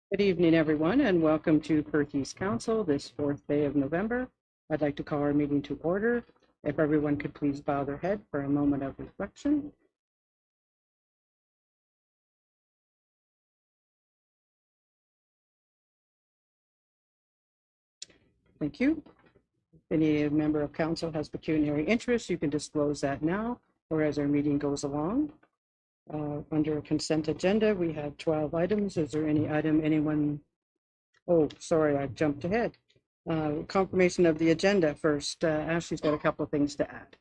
Good evening, everyone, and welcome to Perth East Council this fourth day of November. I'd like to call our meeting to order. If everyone could please bow their head for a moment of reflection. Thank you. If any member of council has pecuniary interest, you can disclose that now or as our meeting goes along. Under a consent agenda, we have 12 items. Is there any item anyone? Oh, sorry, I jumped ahead. Confirmation of the agenda first. Ashley's got a couple of things to add.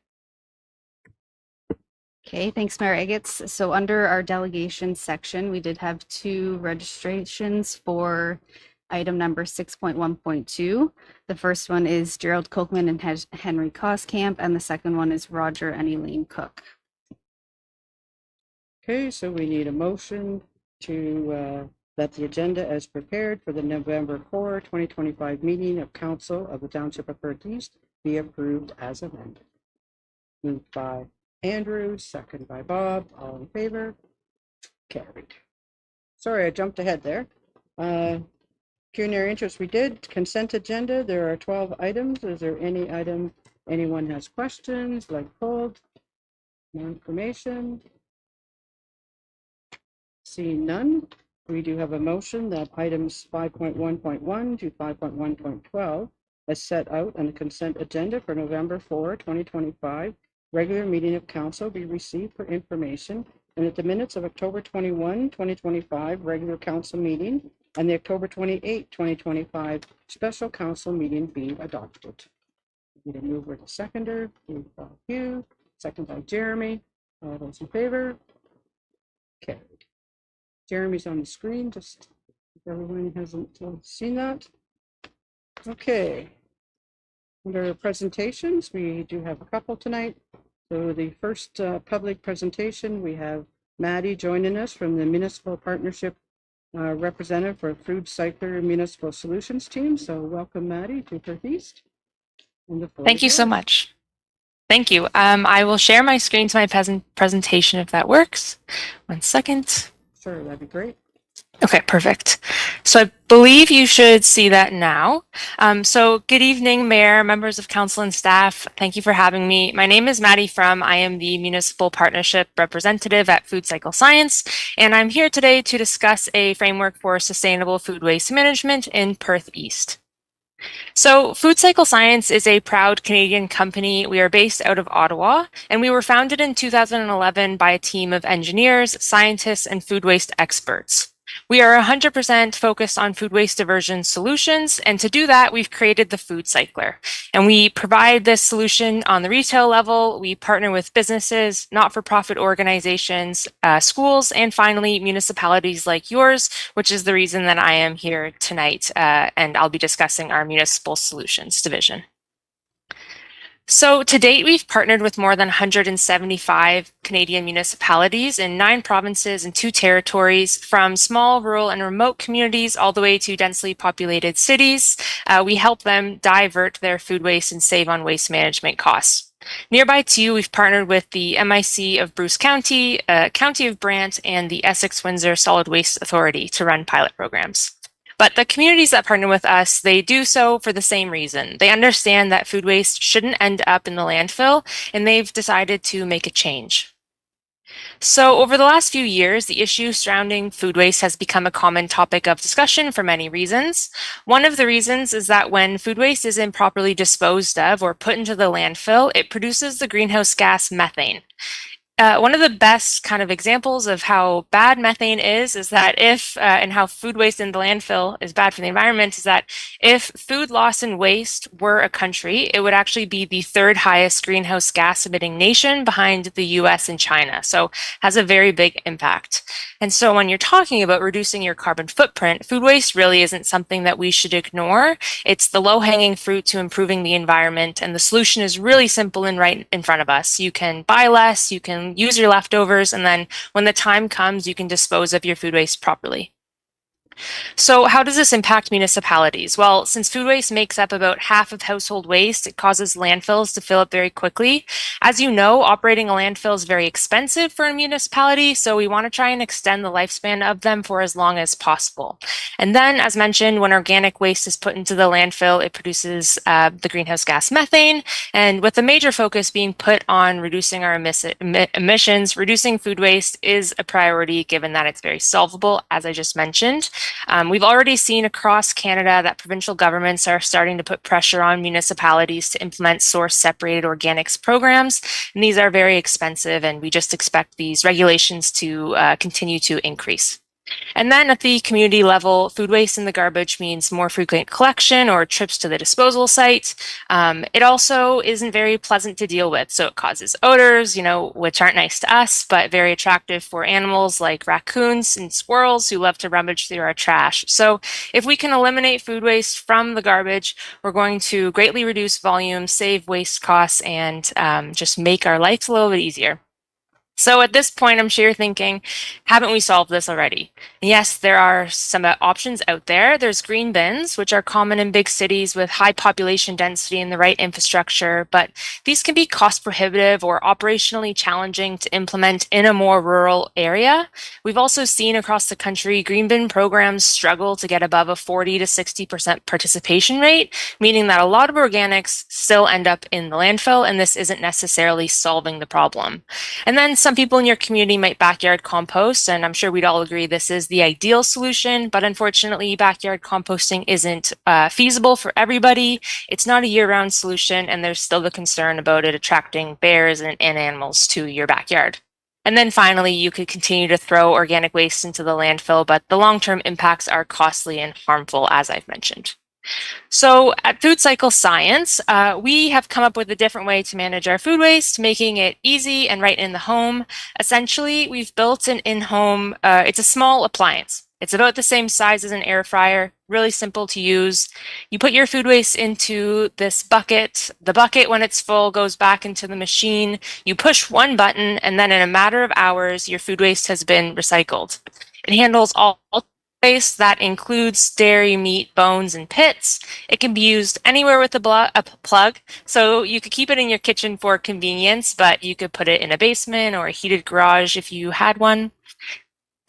Okay, thanks, Mayor Eggets. So under our delegation section, we did have two registrations for item number 6.1.2. The first one is Gerald Kochman and Henry Koskamp, and the second one is Roger and Elaine Cook. Okay, so we need a motion to that the agenda as prepared for the November 4, 2025 meeting of Council of the Township of Perth East be approved as amended. Moved by Andrew, second by Bob. All in favor? Carried. Sorry, I jumped ahead there. Pecuniary interest, we did. Consent agenda, there are 12 items. Is there any item anyone has questions, like pulled? More information? Seeing none, we do have a motion that items 5.1.1 to 5.1.12 as set out on the consent agenda for November 4, 2025, regular meeting of council be received for information, and that the minutes of October 21, 2025 regular council meeting and the October 28, 2025 special council meeting be adopted. We need a mover to seconder. Moved by Hugh, second by Jeremy. All those in favor? Carried. Jeremy's on the screen, just if everyone hasn't seen that. Okay. Under presentations, we do have a couple tonight. So the first public presentation, we have Maddie joining us from the Municipal Partnership representative for Food Cycler Municipal Solutions team. So welcome, Maddie, to Perth East. Thank you so much. Thank you. I will share my screen to my presentation if that works. 1 second. Sure, that'd be great. Okay, perfect. So I believe you should see that now. So good evening, Mayor, members of council and staff. Thank you for having me. My name is Maddie Frum. I am the Municipal Partnership Representative at Food Cycle Science, and I'm here today to discuss a framework for sustainable food waste management in Perth East. So Food Cycle Science is a proud Canadian company. We are based out of Ottawa, and we were founded in 2011 by a team of engineers, scientists, and food waste experts. We are 100% focused on food waste diversion solutions, and to do that, we've created the Food Cycler. And we provide this solution on the retail level. We partner with businesses, not-for-profit organizations, schools, and finally, municipalities like yours, which is the reason that I am here tonight, and I'll be discussing our Municipal Solutions division. So to date, we've partnered with more than 175 Canadian municipalities in 9 provinces and 2 territories, from small, rural, and remote communities all the way to densely populated cities. We help them divert their food waste and save on waste management costs. Nearby to you, we've partnered with the MIC of Bruce County, County of Brant, and the Essex-Windsor Solid Waste Authority to run pilot programs. But the communities that partner with us, they do so for the same reason. They understand that food waste shouldn't end up in the landfill, and they've decided to make a change. So over the last few years, the issue surrounding food waste has become a common topic of discussion for many reasons. One of the reasons is that when food waste is improperly disposed of or put into the landfill, it produces the greenhouse gas methane. One of the best kind of examples of how bad methane is that and how food waste in the landfill is bad for the environment, is that if food loss and waste were a country, it would actually be the 3rd highest greenhouse gas emitting nation behind the US and China. So has a very big impact. And so when you're talking about reducing your carbon footprint, food waste really isn't something that we should ignore. It's the low-hanging fruit to improving the environment, and the solution is really simple and right in front of us. You can buy less, you can use your leftovers, and then when the time comes, you can dispose of your food waste properly. So how does this impact municipalities? Well, since food waste makes up about half of household waste, it causes landfills to fill up very quickly. As you know, operating a landfill is very expensive for a municipality, so we want to try and extend the lifespan of them for as long as possible. And then, as mentioned, when organic waste is put into the landfill, it produces the greenhouse gas methane. And with a major focus being put on reducing our emissions, reducing food waste is a priority given that it's very solvable, as I just mentioned. We've already seen across Canada that provincial governments are starting to put pressure on municipalities to implement source-separated organics programs, and these are very expensive, and we just expect these regulations to continue to increase. And then at the community level, food waste in the garbage means more frequent collection or trips to the disposal site. It also isn't very pleasant to deal with. So it causes odors, which aren't nice to us, but very attractive for animals like raccoons and squirrels who love to rummage through our trash. So if we can eliminate food waste from the garbage, we're going to greatly reduce volume, save waste costs, and just make our lives a little bit easier. So at this point, I'm sure you're thinking, haven't we solved this already? And yes, there are some options out there. There's green bins, which are common in big cities with high population density and the right infrastructure, but these can be cost prohibitive or operationally challenging to implement in a more rural area. We've also seen across the country, green bin programs struggle to get above a 40 to 60% participation rate, meaning that a lot of organics still end up in the landfill, and this isn't necessarily solving the problem. And then some people in your community might backyard compost, and I'm sure we'd all agree this is the ideal solution, but unfortunately, backyard composting isn't feasible for everybody. It's not a year-round solution, and there's still the concern about it attracting bears and animals to your backyard. And then finally, you could continue to throw organic waste into the landfill, but the long-term impacts are costly and harmful, as I've mentioned. So at Food Cycle Science, we have come up with a different way to manage our food waste, making it easy and right in the home. Essentially, we've built an in-home, it's a small appliance. It's about the same size as an air fryer, really simple to use. You put your food waste into this bucket. The bucket, when it's full, goes back into the machine. You push one button, and then in a matter of hours, your food waste has been recycled. It handles all waste that includes dairy, meat, bones, and pits. It can be used anywhere with a plug, so you could keep it in your kitchen for convenience, but you could put it in a basement or a heated garage if you had one.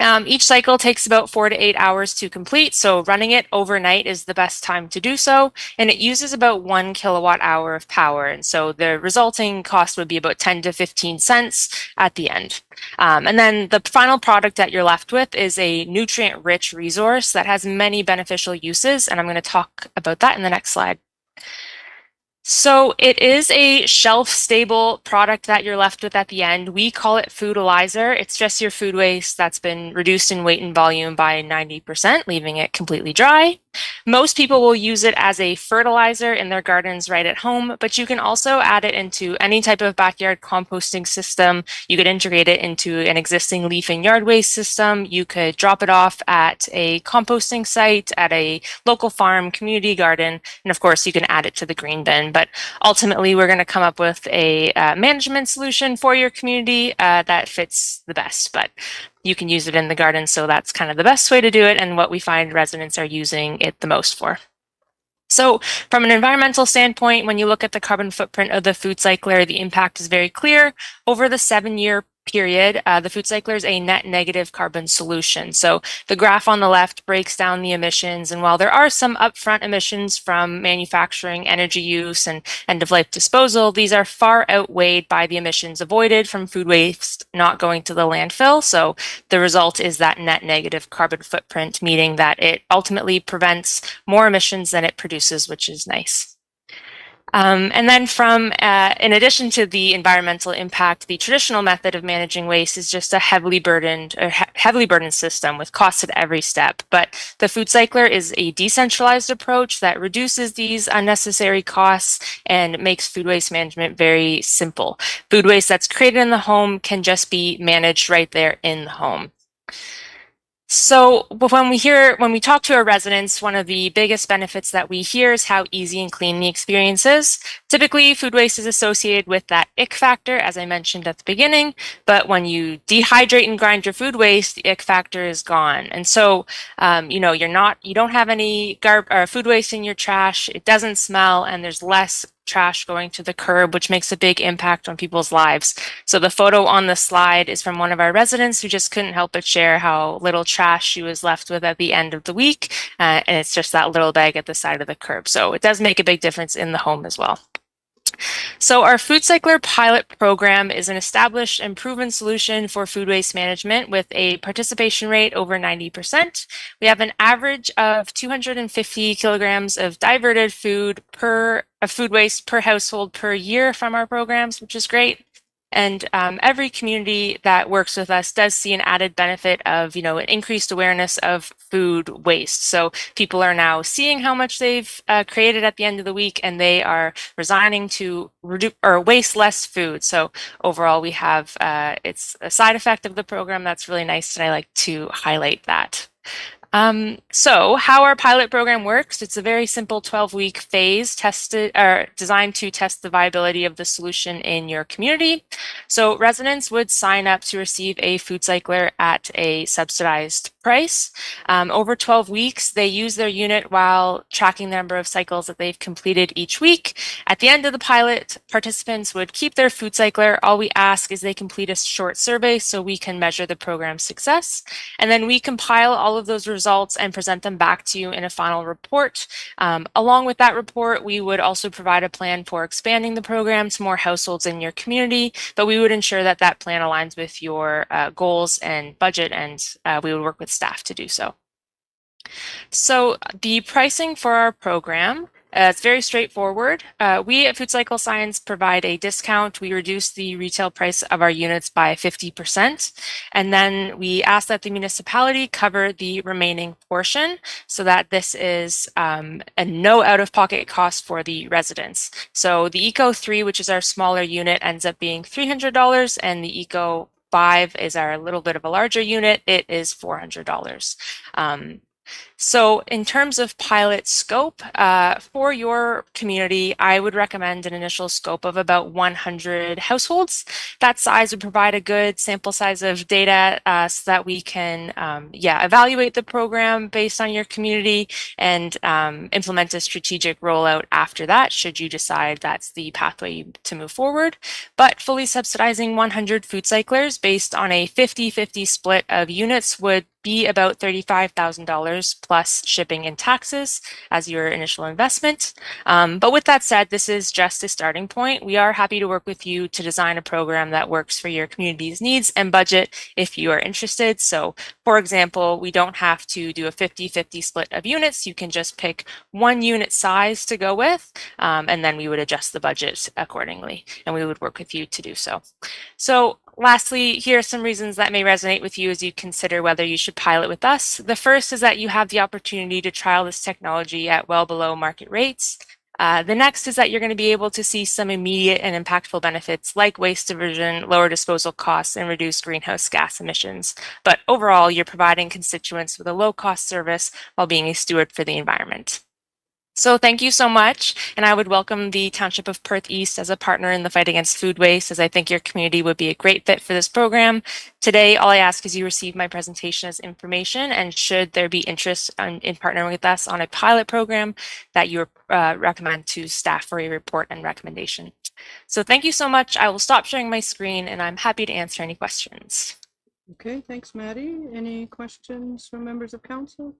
Each cycle takes about 4 to 8 hours to complete, so running it overnight is the best time to do so, and it uses about 1 kilowatt hour of power, and so the resulting cost would be about 10 to 15 cents at the end. And then the final product that you're left with is a nutrient-rich resource that has many beneficial uses, and I'm going to talk about that in the next slide. So it is a shelf-stable product that you're left with at the end. We call it Foodalizer. It's just your food waste that's been reduced in weight and volume by 90%, leaving it completely dry. Most people will use it as a fertilizer in their gardens right at home, but you can also add it into any type of backyard composting system. You could integrate it into an existing leaf and yard waste system. You could drop it off at a composting site, at a local farm, community garden, and of course you can add it to the green bin. But ultimately we're going to come up with a management solution for your community that fits the best. But you can use it in the garden, so that's kind of the best way to do it and what we find residents are using it the most for. So from an environmental standpoint, when you look at the carbon footprint of the food cycler, the impact is very clear. Over the 7-year period, the food cycler is a net negative carbon solution. So the graph on the left breaks down the emissions, and while there are some upfront emissions from manufacturing, energy use, and end-of-life disposal, these are far outweighed by the emissions avoided from food waste not going to the landfill. So the result is that net negative carbon footprint, meaning that it ultimately prevents more emissions than it produces, which is nice. And then in addition to the environmental impact, the traditional method of managing waste is just a heavily burdened system with costs at every step. But the food cycler is a decentralized approach that reduces these unnecessary costs and makes food waste management very simple. Food waste that's created in the home can just be managed right there in the home. So when we talk to our residents, one of the biggest benefits that we hear is how easy and clean the experience is. Typically, food waste is associated with that ick factor, as I mentioned at the beginning, but when you dehydrate and grind your food waste, the ick factor is gone. And so, you know, you don't have any food waste in your trash, it doesn't smell, and there's less trash going to the curb, which makes a big impact on people's lives. So the photo on the slide is from one of our residents who just couldn't help but share how little trash she was left with at the end of the week. And it's just that little bag at the side of the curb. So it does make a big difference in the home as well. So our Food Cycler pilot program is an established and proven solution for food waste management with a participation rate over 90%. We have an average of 250 kilograms of diverted food waste per household per year from our programs, which is great. And every community that works with us does see an added benefit of, you know, an increased awareness of food waste. So people are now seeing how much they've created at the end of the week, and they are resigning to reduce or waste less food. So overall, we have it's a side effect of the program that's really nice, and I like to highlight that. So how our pilot program works, it's a very simple 12-week phase designed to test the viability of the solution in your community. So residents would sign up to receive a food cycler at a subsidized price. Over 12 weeks, they use their unit while tracking the number of cycles that they've completed each week. At the end of the pilot, participants would keep their food cycler. All we ask is they complete a short survey so we can measure the program's success. And then we compile all of those results and present them back to you in a final report. Along with that report, we would also provide a plan for expanding the program to more households in your community, but we would ensure that that plan aligns with your goals and budget, and we would work with staff to do so. So the pricing for our program, it's very straightforward. We at Food Cycle Science provide a discount. We reduce the retail price of our units by 50%. And then we ask that the municipality cover the remaining portion so that this is a no out-of-pocket cost for the residents. So the Eco 3, which is our smaller unit, ends up being $300, and the Eco 5 is our little bit of a larger unit. It is $400. So in terms of pilot scope, for your community, I would recommend an initial scope of about 100 households. That size would provide a good sample size of data so that we can evaluate the program based on your community and implement a strategic rollout after that, should you decide that's the pathway to move forward. But fully subsidizing 100 food cyclers based on a 50-50 split of units would be about $35,000 plus shipping and taxes as your initial investment. But with that said, this is just a starting point. We are happy to work with you to design a program that works for your community's needs and budget if you are interested. So for example, we don't have to do a 50-50 split of units. You can just pick one unit size to go with, and then we would adjust the budget accordingly, and we would work with you to do so. So lastly, here are some reasons that may resonate with you as you consider whether you should pilot with us. The first is that you have the opportunity to trial this technology at well below market rates. The next is that you're going to be able to see some immediate and impactful benefits like waste diversion, lower disposal costs, and reduced greenhouse gas emissions. But overall, you're providing constituents with a low-cost service while being a steward for the environment. So thank you so much, and I would welcome the Township of Perth East as a partner in the fight against food waste, as I think your community would be a great fit for this program. Today, all I ask is you receive my presentation as information, and should there be interest in partnering with us on a pilot program, that you recommend to staff for a report and recommendation. So thank you so much. I will stop sharing my screen, and I'm happy to answer any questions. Okay, thanks, Maddie. Any questions from members of council?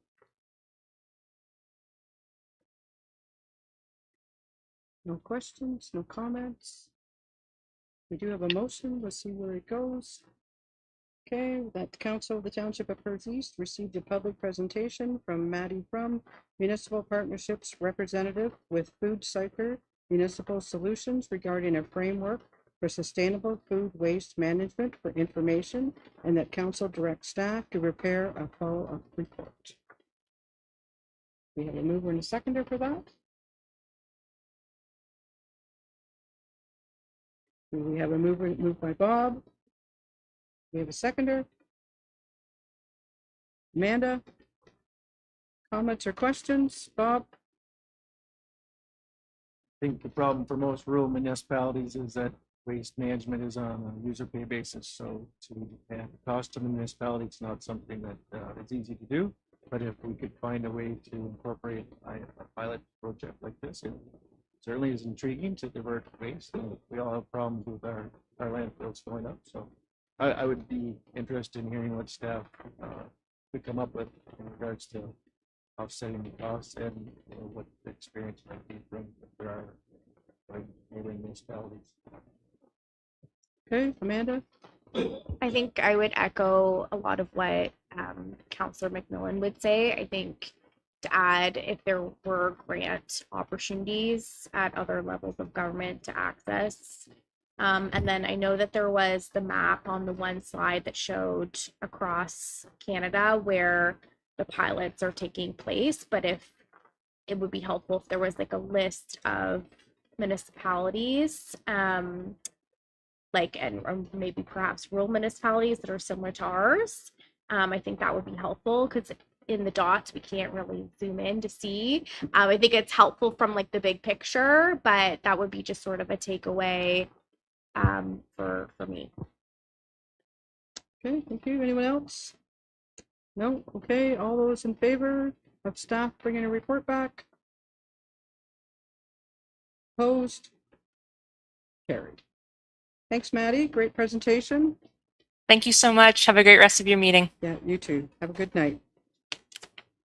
No questions, no comments. We do have a motion. Let's see where it goes. Okay, that the Council of the Township of Perth East received a public presentation from Maddie From, Municipal Partnerships Representative with Food Cycler Municipal Solutions regarding a framework for sustainable food waste management for information, and that council directs staff to prepare a follow-up report. We have a mover and a seconder for that. We have a mover moved by Bob. We have a seconder. Amanda, comments or questions? Bob? think the problem for most rural municipalities is that waste management is on a user pay basis. So to add the cost to the municipality, it's not something that is easy to do. But if we could find a way to incorporate a pilot project like this, it certainly is intriguing to divert waste. And we all have problems with our landfills going up. So I would be interested in hearing what staff could come up with in regards to offsetting the costs and what the experience might be from if there are neighboring municipalities. Okay, Amanda? I think I would echo a lot of what Councillor McMillan would say. I think to add, if there were grant opportunities at other levels of government to access. And then I know that there was the map on the one slide that showed across Canada where the pilots are taking place, but if it would be helpful if there was like a list of municipalities, or maybe perhaps rural municipalities that are similar to ours. I think that would be helpful because in the dots we can't really zoom in to see. I think it's helpful from like the big picture, but that would be just sort of a takeaway for me. Okay, thank you. Anyone else? No? Okay, all those in favor of staff bringing a report back? Opposed? Carried. Thanks, Maddie. Great presentation. Thank you so much. Have a great rest of your meeting. Yeah, you too. Have a good night.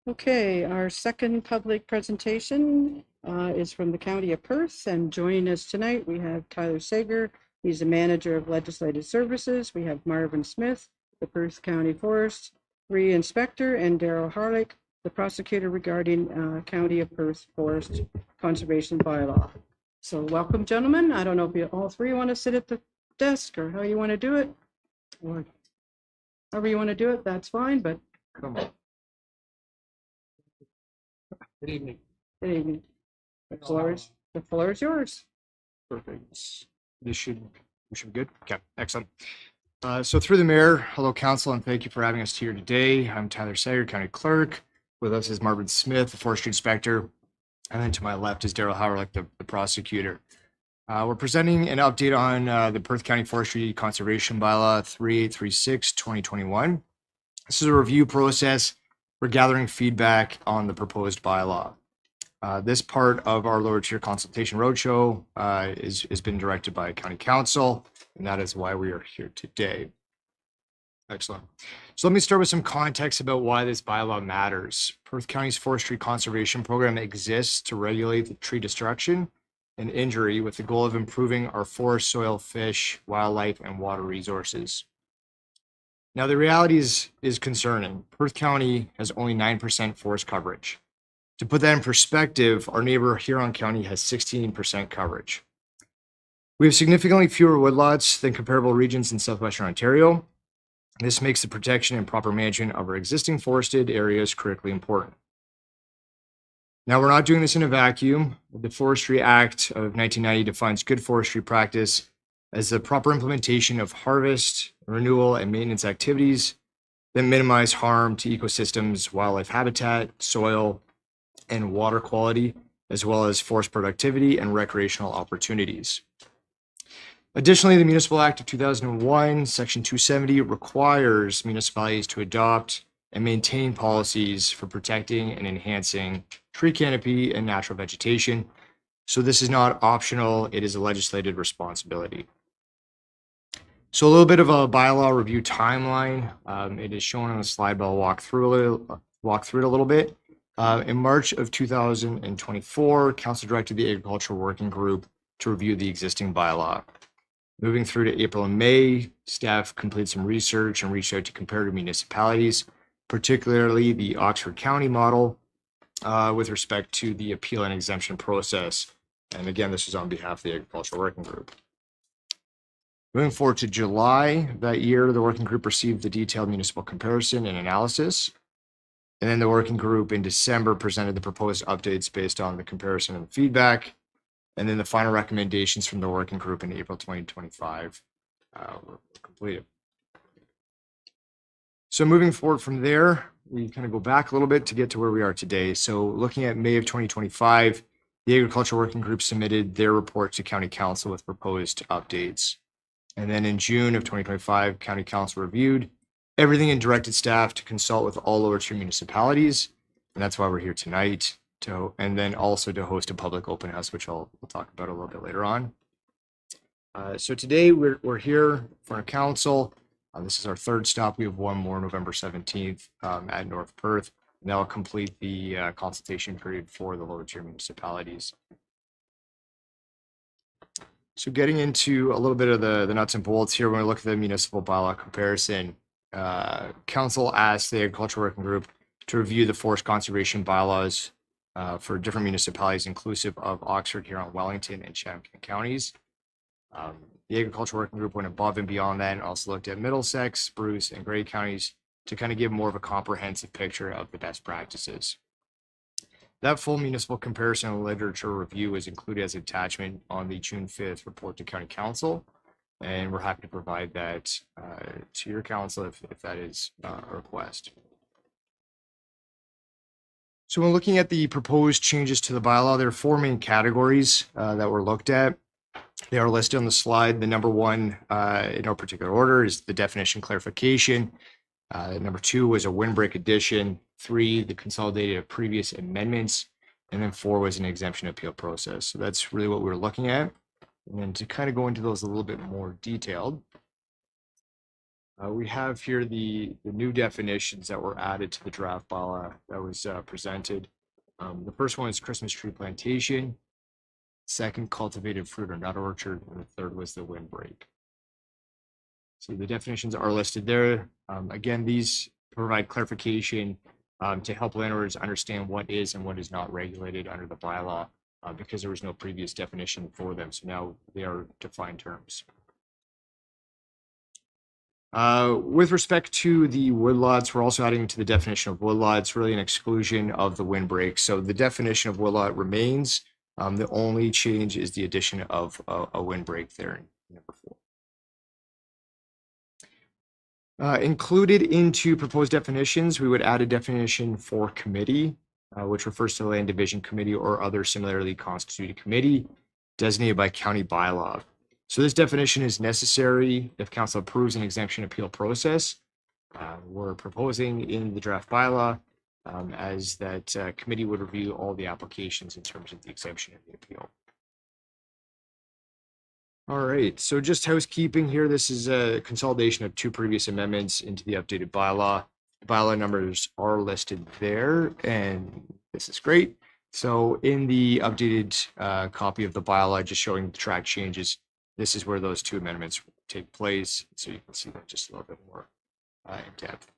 Okay, our second public presentation is from the County of Perth, and joining us tonight we have Tyler Sager. He's the Manager of Legislative Services. We have Marvin Smith, the Perth County Forestry Inspector, and Daryl Harlick, the Prosecutor regarding County of Perth Forest Conservation Bylaw. So welcome, gentlemen. I don't know if you all three want to sit at the desk or how you want to do it, or however you want to do it, that's fine, but Come on. Good evening. good evening. The floor is yours. Perfect. We should be good. Okay, excellent. So through the mayor, hello council, and thank you for having us here today. I'm Tyler Sager, County Clerk. With us is Marvin Smith, the Forestry Inspector, and then to my left is Daryl Howerlick, the Prosecutor. We're presenting an update on the Perth County Forestry Conservation Bylaw 3836/2021. This is a review process for gathering feedback on the proposed bylaw. This part of our lower tier consultation roadshow has been directed by County Council, and that is why we are here today. Excellent. So let me start with some context about why this bylaw matters. Perth County's Forestry Conservation Program exists to regulate the tree destruction and injury with the goal of improving our forest, soil, fish, wildlife, and water resources. Now, the reality is concerning. Perth County has only 9% forest coverage. To put that in perspective, our neighbor Huron County has 16% coverage. We have significantly fewer woodlots than comparable regions in southwestern Ontario. This makes the protection and proper management of our existing forested areas critically important. Now, we're not doing this in a vacuum. The Forestry Act of 1990 defines good forestry practice as the proper implementation of harvest, renewal, and maintenance activities that minimize harm to ecosystems, wildlife habitat, soil, and water quality, as well as forest productivity and recreational opportunities. Additionally, the Municipal Act of 2001, Section 270, requires municipalities to adopt and maintain policies for protecting and enhancing tree canopy and natural vegetation. So this is not optional, it is a legislated responsibility. So a little bit of a bylaw review timeline. It is shown on the slide, but I'll walk through it a little bit. In March of 2024, Council directed the Agricultural Working Group to review the existing bylaw. Moving through to April and May, staff completed some research and reached out to comparative municipalities, particularly the Oxford County model, with respect to the appeal and exemption process. And again, this was on behalf of the Agricultural Working Group. Moving forward to July that year, the working group received the detailed municipal comparison and analysis. And then the working group in December presented the proposed updates based on the comparison and the feedback. And then the final recommendations from the working group in April 2025 were completed. So moving forward from there, we kind of go back a little bit to get to where we are today. So looking at May of 2025, The Agriculture Working Group submitted their report to County Council with proposed updates. And then in June of 2025, County Council reviewed everything and directed staff to consult with all lower tier municipalities. And that's why we're here tonight. And then also to host a public open house, which we'll talk about a little bit later on. So today we're here for a council. This is our third stop. We have one more November 17th at North Perth. And that'll complete the consultation period for the lower tier municipalities. So getting into a little bit of the nuts and bolts here, when we look at the municipal bylaw comparison, council asked the Agriculture Working Group to review the forest conservation bylaws for different municipalities, inclusive of Oxford, Huron, Wellington, and Chatham counties. The Agriculture Working Group went above and beyond that and also looked at Middlesex, Bruce, and Grey counties to kind of give more of a comprehensive picture of the best practices. That full municipal comparison and literature review is included as an attachment on the June 5th report to County Council, and we're happy to provide that to your council if that is a request. So when looking at the proposed changes to the bylaw, there are four main categories that were looked at. They are listed on the slide. The number one, in no particular order, is the definition clarification. Number two was a windbreak addition. 3, the consolidated of previous amendments. And then 4 was an exemption appeal process. So that's really what we were looking at. And then to kind of go into those a little bit more detailed, we have here the new definitions that were added to the draft bylaw that was presented. The first one is Christmas tree plantation. Second, cultivated fruit or nut orchard. And the third was the windbreak. So the definitions are listed there. Again, these provide clarification to help landowners understand what is and what is not regulated under the bylaw because there was no previous definition for them. So now they are defined terms. With respect to the woodlots, we're also adding to the definition of woodlots really an exclusion of the windbreak. So the definition of woodlot remains. The only change is the addition of a windbreak there in number 4. Included into proposed definitions, we would add a definition for committee, which refers to the land division committee or other similarly constituted committee designated by county bylaw. So this definition is necessary if council approves an exemption appeal process. We're proposing in the draft bylaw as that committee would review all the applications in terms of the exemption and the appeal. All right, so just housekeeping here. This is a consolidation of 2 previous amendments into the updated bylaw. The bylaw numbers are listed there, and this is great. So in the updated copy of the bylaw, just showing the track changes, this is where those 2 amendments take place. So you can see that just a little bit more in depth.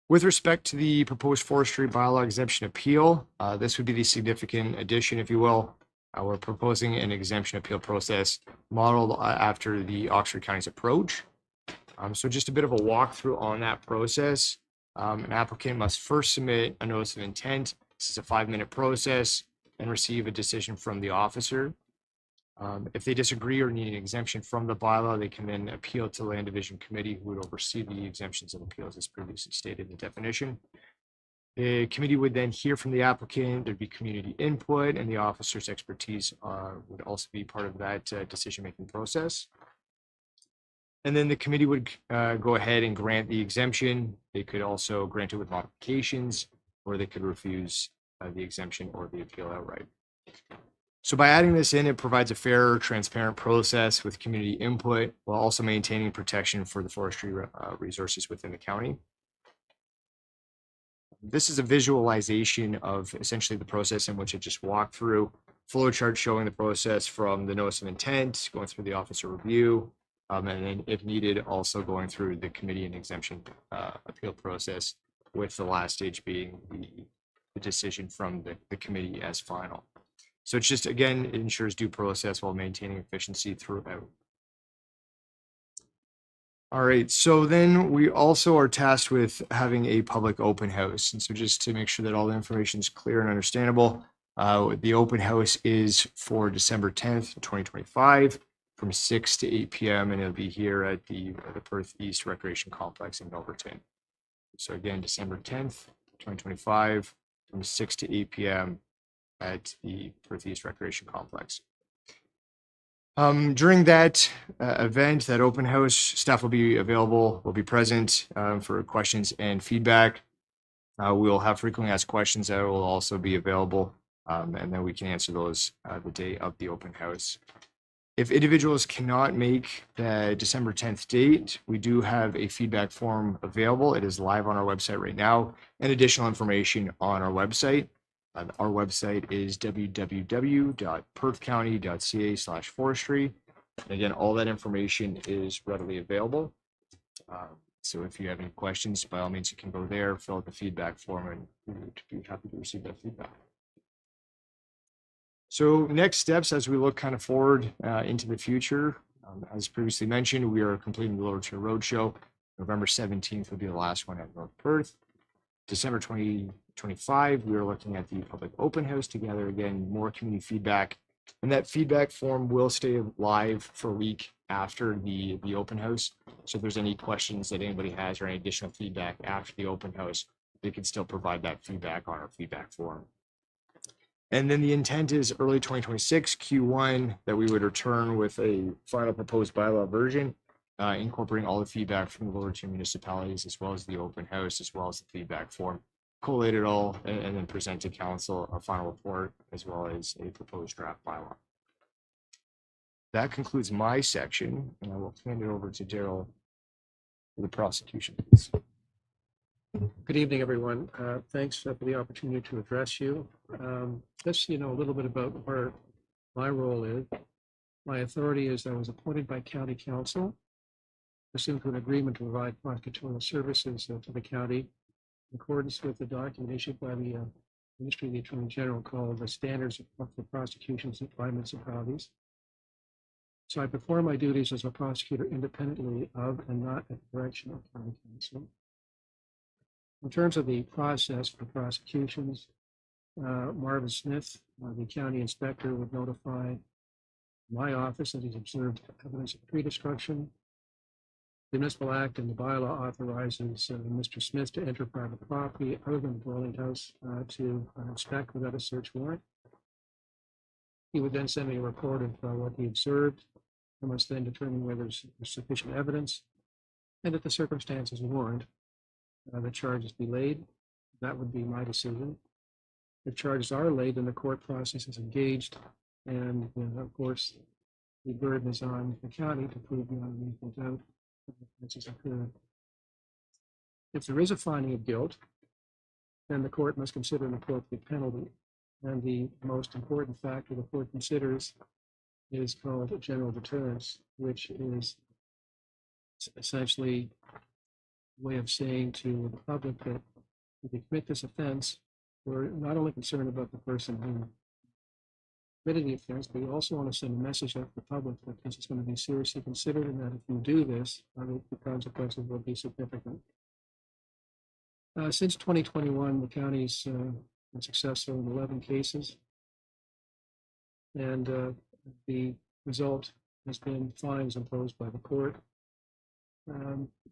With respect to the proposed forestry bylaw exemption appeal, this would be the significant addition, if you will. We're proposing an exemption appeal process modeled after the Oxford County's approach. So just a bit of a walkthrough on that process. An applicant must first submit a notice of intent. This is a 5-minute process and receive a decision from the officer. If they disagree or need an exemption from the bylaw, they can then appeal to the Land Division Committee, who would oversee the exemptions and appeals as previously stated in the definition. The committee would then hear from the applicant. There'd be community input, and the officer's expertise would also be part of that decision-making process. And then the committee would go ahead and grant the exemption. They could also grant it with modifications, or they could refuse the exemption or the appeal outright. So by adding this in, it provides a fair, transparent process with community input while also maintaining protection for the forestry resources within the county. This is a visualization of essentially the process in which I just walked through. Flowchart showing the process from the notice of intent, going through the officer review, and then if needed, also going through the committee and exemption appeal process, with the last stage being the decision from the committee as final. So it's just, again, it ensures due process while maintaining efficiency throughout. All right, so then we also are tasked with having a public open house. And so just to make sure that all the information is clear and understandable, the open house is for December 10th, 2025 from 6 to 8 p.m. and it'll be here at the Perth East Recreation Complex in Milverton. So again, December 10th, 2025 from 6 to 8 p.m. at the Perth East Recreation Complex. During that event, that open house, staff will be available, will be present for questions and feedback. We'll have frequently asked questions that will also be available, and then we can answer those the day of the open house. If individuals cannot make the December 10th date, we do have a feedback form available. It is live on our website right now, and additional information on our website. Our website is www.perthcounty.ca/forestry. Again, all that information is readily available. So if you have any questions, by all means, you can go there, fill out the feedback form, and we would be happy to receive that feedback. So next steps as we look kind of forward into the future, as previously mentioned, we are completing the Lower Tier Roadshow. November 17th will be the last one at North Perth. December 2025, we are looking at the public open house together. Again, more community feedback. And that feedback form will stay live for a week after the open house. So if there's any questions that anybody has or any additional feedback after the open house, they can still provide that feedback on our feedback form. And then the intent is early 2026, Q1, that we would return with a final proposed bylaw version, incorporating all the feedback from the lower tier municipalities, as well as the open house, as well as the feedback form, collate it all, and then present to council a final report, as well as a proposed draft bylaw. That concludes my section, and I will hand it over to Daryl for the prosecution, please. Good evening, everyone. Thanks for the opportunity to address you. Just, a little bit about where my role is. My authority is I was appointed by County Council pursuant to an agreement to provide prosecutorial services to the county in accordance with the document issued by the Ministry of the Attorney General called the Standards for Prosecutions by Municipalities. So I perform my duties as a prosecutor independently of and not at the direction of County Council. In terms of the process for prosecutions, Marvin Smith, the county inspector, would notify my office that he's observed evidence of tree destruction. The municipal act and the bylaw authorizes Mr. Smith to enter private property other than the dwelling house to inspect without a search warrant. He would then send me a report of what he observed. I must then determine whether there's sufficient evidence and if the circumstances warrant the charges be laid. That would be my decision. If charges are laid, then the court process is engaged, and of course, the burden is on the county to prove beyond a reasonable doubt that the offenses occurred. If there is a finding of guilt, then the court must consider an appropriate penalty, and the most important factor the court considers is called general deterrence, which is essentially way of saying to the public that if you commit this offense, we're not only concerned about the person who committed the offense, but we also want to send a message out to the public that this is going to be seriously considered and that if you do this, the consequences will be significant. Since 2021, the county's been successful in 11 cases, and the result has been fines imposed by the court.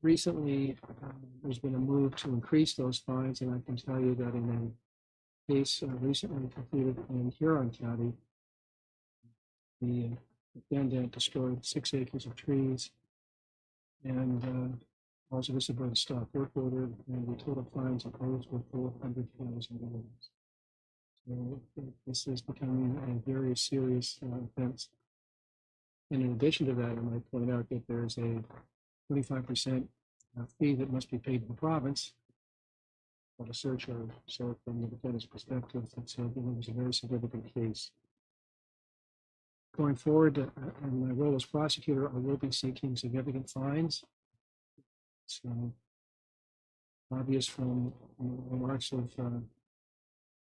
Recently, there's been a move to increase those fines, and I can tell you that in a case recently completed in Huron County, the defendant destroyed 6 acres of trees and also disobeyed a stop work order, and the total fines imposed were $400,000. So this is becoming a very serious offense. And in addition to that, I might point out that there's a 25% fee that must be paid to the province on a surcharge. So from the defendant's perspective, it's a very significant case. Going forward, in my role as prosecutor, I will be seeking significant fines. So obvious from the remarks of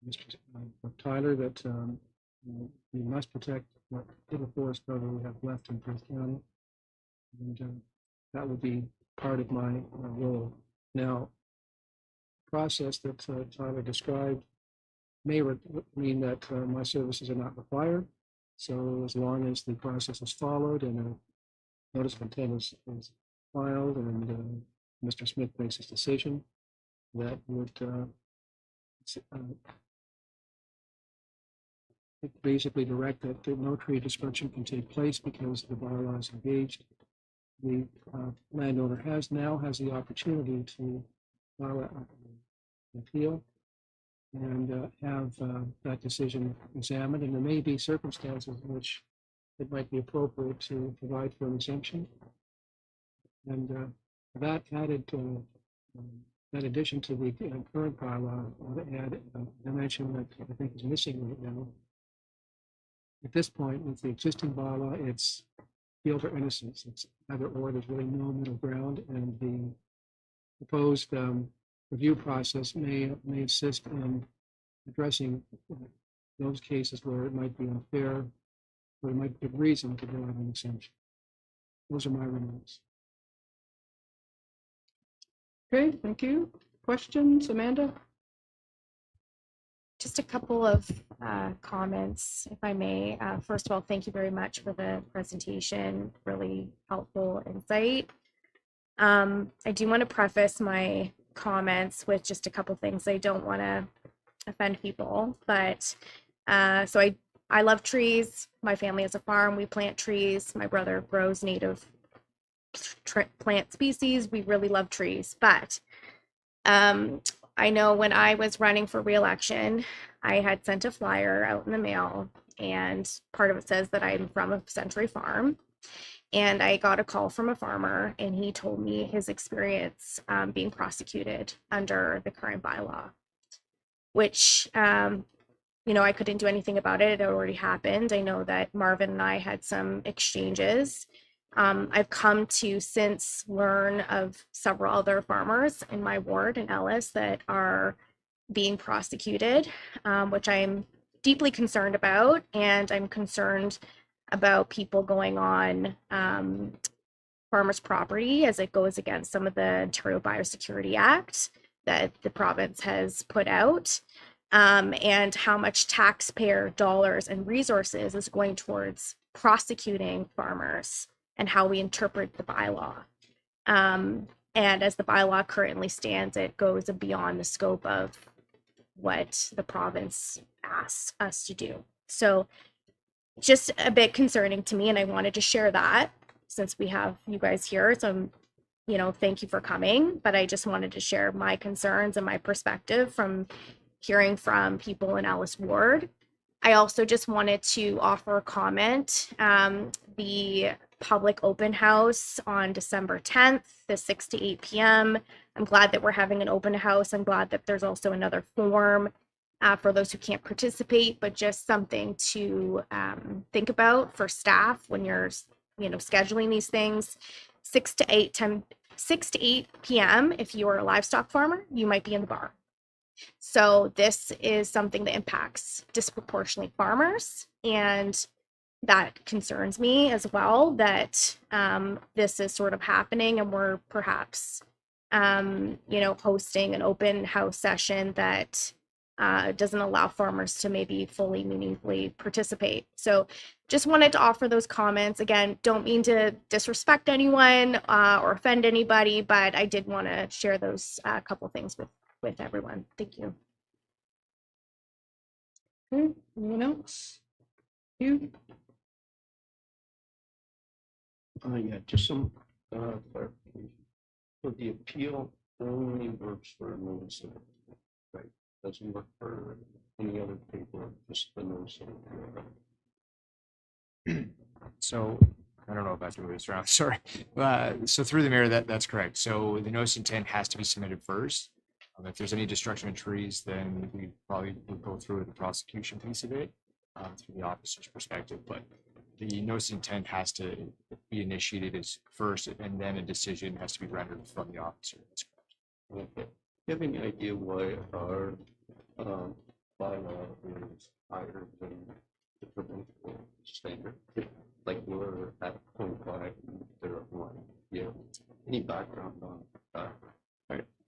Mr. Tyler that we must protect what little forest cover we have left in Perth County. And that would be part of my role. Now, the process that Tyler described may mean that my services are not required. So as long as the process is followed and a notice of intent is filed and Mr. Smith makes his decision, that would basically direct that no tree destruction can take place because the bylaw is engaged. The landowner now has the opportunity to file an appeal and have that decision examined, and there may be circumstances in which it might be appropriate to provide for an exemption. And that added, in addition to the current bylaw, I would add a dimension that I think is missing right now. At this point, with the existing bylaw, it's guilt or innocence. It's either or. There's really no middle ground, and the proposed review process may assist in addressing those cases where it might be unfair, where it might give reason to provide an exemption. Those are my remarks. Okay, thank you. Questions, Amanda? Just a couple of comments, if I may. First of all, thank you very much for the presentation. Really helpful insight. I do want to preface my comments with just a couple things. I don't want to offend people, but so I love trees. My family has a farm. We plant trees. My brother grows native plant species. We really love trees, but I know when I was running for re-election, I had sent a flyer out in the mail, and part of it says that I'm from a Century Farm. And I got a call from a farmer, and he told me his experience being prosecuted under the current bylaw, which, I couldn't do anything about it. It already happened. I know that Marvin and I had some exchanges. I've come to since learn of several other farmers in my ward in Ellis that are being prosecuted, which I'm deeply concerned about. And I'm concerned about people going on farmers' property as it goes against some of the Ontario Biosecurity Act that the province has put out, and how much taxpayer dollars and resources is going towards prosecuting farmers and how we interpret the bylaw. And as the bylaw currently stands, it goes beyond the scope of what the province asks us to do. So just a bit concerning to me, and I wanted to share that since we have you guys here. So, thank you for coming, but I just wanted to share my concerns and my perspective from hearing from people in Ellis Ward. I also just wanted to offer a comment. The public open house on December 10th, the 6 to 8 p.m. I'm glad that we're having an open house. I'm glad that there's also another forum for those who can't participate, but just something to think about for staff when you're, scheduling these things. 6 to 8 p.m. If you are a livestock farmer, you might be in the bar. So this is something that impacts disproportionately farmers, and that concerns me as well, that this is sort of happening, and we're perhaps, hosting an open house session that doesn't allow farmers to maybe fully meaningfully participate. So just wanted to offer those comments. Again, don't mean to disrespect anyone or offend anybody, but I did want to share those couple things with everyone. Thank you. Okay, anyone else? You? Yeah, just some clarification. So the appeal only works for notice of, right? Doesn't work for any other paper, just the notice of appeal. So I don't know if I have to move this around. Sorry. So through the mayor, that's correct. So the notice of intent has to be submitted first. If there's any destruction of trees, then we probably would go through the prosecution piece of it through the officer's perspective. But the notice of intent has to be initiated as first, and then a decision has to be rendered from the officer. Okay. Do you have any idea why our bylaw is higher than the provincial standard? Like we're at 0.5, they're at 1. Yeah. Any background on that?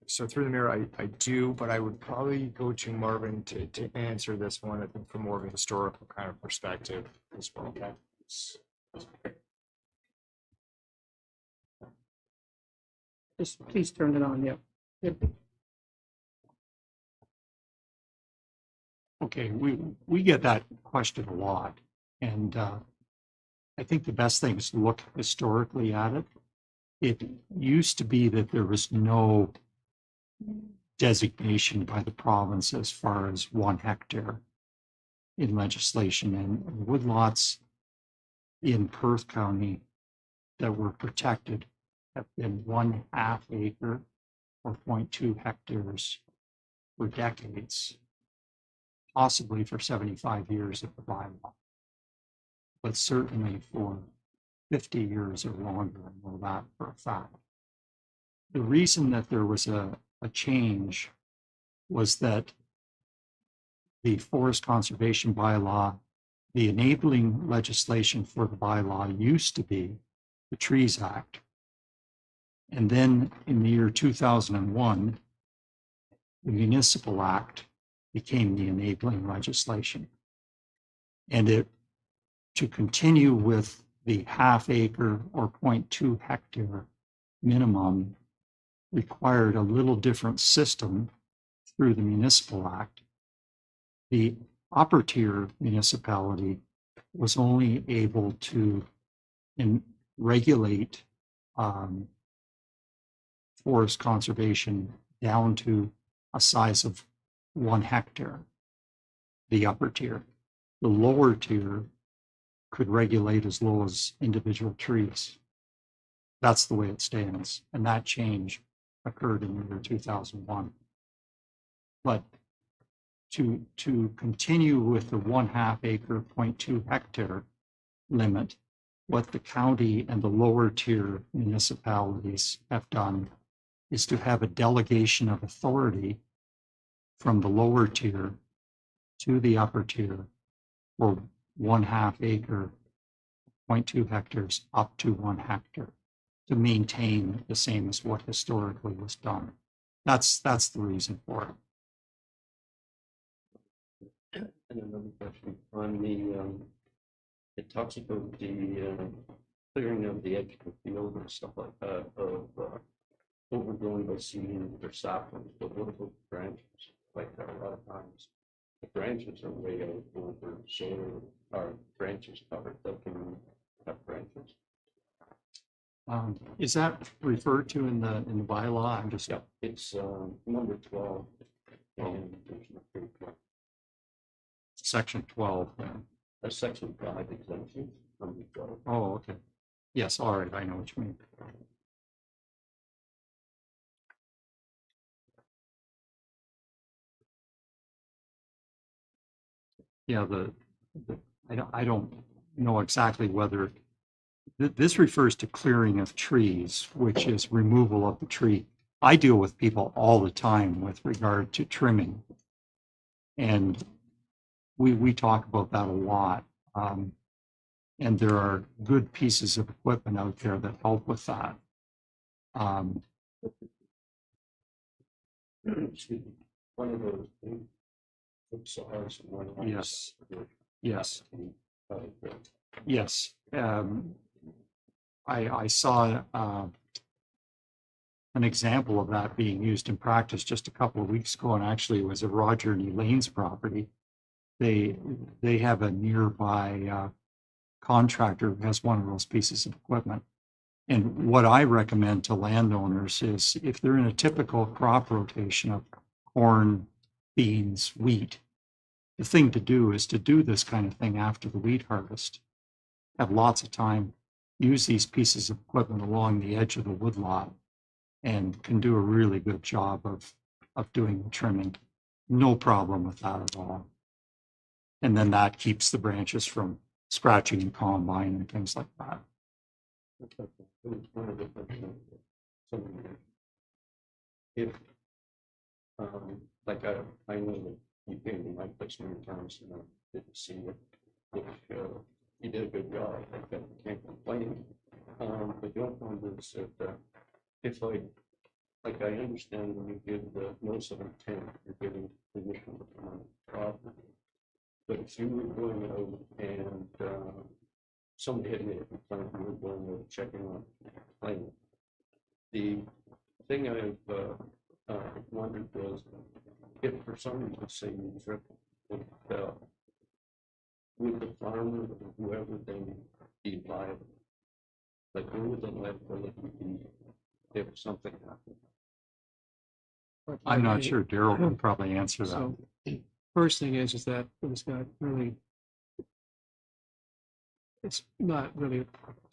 So through the mayor, I do, but I would probably go to Marvin to answer this one, I think, from more of a historical kind of perspective as well. Okay. Just please turn it on, yeah. Good. Okay, we get that question a lot, and I think the best thing is to look historically at it. It used to be that there was no designation by the province as far as 1 hectare in legislation, and woodlots in Perth County that were protected have been 1/2 acre or 0.2 hectares for decades, possibly for 75 years of the bylaw, but certainly for 50 years or longer. I know that for a fact. The reason that there was a change was that the forest conservation bylaw, the enabling legislation for the bylaw used to be the Trees Act. And then in the year 2001, the Municipal Act became the enabling legislation. And to continue with the 1/2 acre or 0.2 hectare minimum required a little different system through the Municipal Act. The upper tier municipality was only able to regulate forest conservation down to a size of 1 hectare, the upper tier. The lower tier could regulate as low as individual trees. That's the way it stands. And that change occurred in the year 2001. But to continue with the 1/2 acre, 0.2 hectare limit, what the county and the lower tier municipalities have done is to have a delegation of authority from the lower tier to the upper tier for 1/2 acre, 0.2 hectares up to 1 hectare to maintain the same as what historically was done. That's the reason for it. And another question on the, it talks about the clearing of the edge of the field and stuff like that of overgrown by seeding or saplings, but what about branches? Like a lot of times, the branches are way out over, so our branches covered, that can have branches. Is that referred to in the bylaw? I'm just, Yeah, it's number 12, and there's no 12. section 12 then. Section 5 exemption, number 12. Oh, okay. Yes, all right, I know what you mean. Yeah, I don't know exactly whether this refers to clearing of trees, which is removal of the tree. I deal with people all the time with regard to trimming. And we talk about that a lot. And there are good pieces of equipment out there that help with that. Excuse me, one of those big saws and one of those. Yes. Yes. Uh, Yes. I saw an example of that being used in practice just a couple of weeks ago, and actually it was at Roger and Elaine's property. They have a nearby contractor who has one of those pieces of equipment. And what I recommend to landowners is if they're in a typical crop rotation of corn, beans, wheat, the thing to do is to do this kind of thing after the wheat harvest. Have lots of time, use these pieces of equipment along the edge of the woodlot, and can do a really good job of doing the trimming. No problem with that at all. And then that keeps the branches from scratching and combine and things like that. If, like I know that you came to my place many times and I didn't see it. If you did a good job, I can't complain. But the only one is that if like I understand when you give the notice of intent, you're giving permission to come on the property. But if you were going out and somebody had made a complaint, you were going out checking on the complaint. The thing I've wondered was if for some reason, say you uh, with the farmer or whoever then be liable? Like, where would the liability be if something happened? I'm not sure. Daryl can probably answer that. So, first thing is that it's not really, it's not really a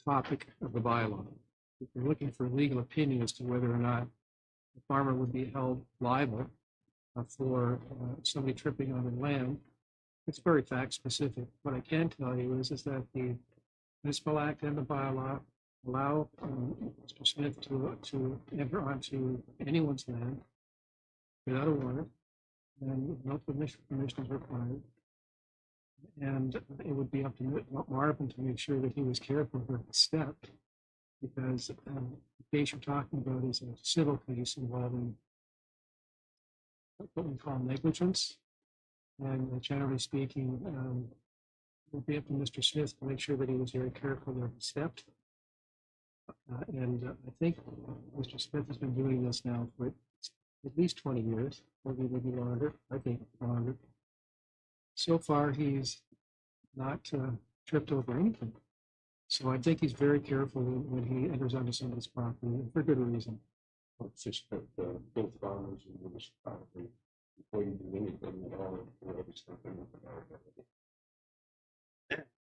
topic of the bylaw. If you're looking for a legal opinion as to whether or not the farmer would be held liable for somebody tripping on the land, it's very fact specific. What I can tell you is that the municipal act and the bylaw allow Mr. Smith to enter onto anyone's land without a warrant, and no permission is required. And it would be up to Marvin to make sure that he was careful with the step, because the case you're talking about is a civil case involving what we call negligence. And generally speaking, it would be up to Mr. Smith to make sure that he was very careful where he stepped. I think Mr. Smith has been doing this now for at least 20 years, maybe longer, I think longer. So far, he's not tripped over anything. So I think he's very careful when he enters onto somebody's property, and for good reason. It's just that both farmers and municipality, before you do anything at all, you always have to look at liability.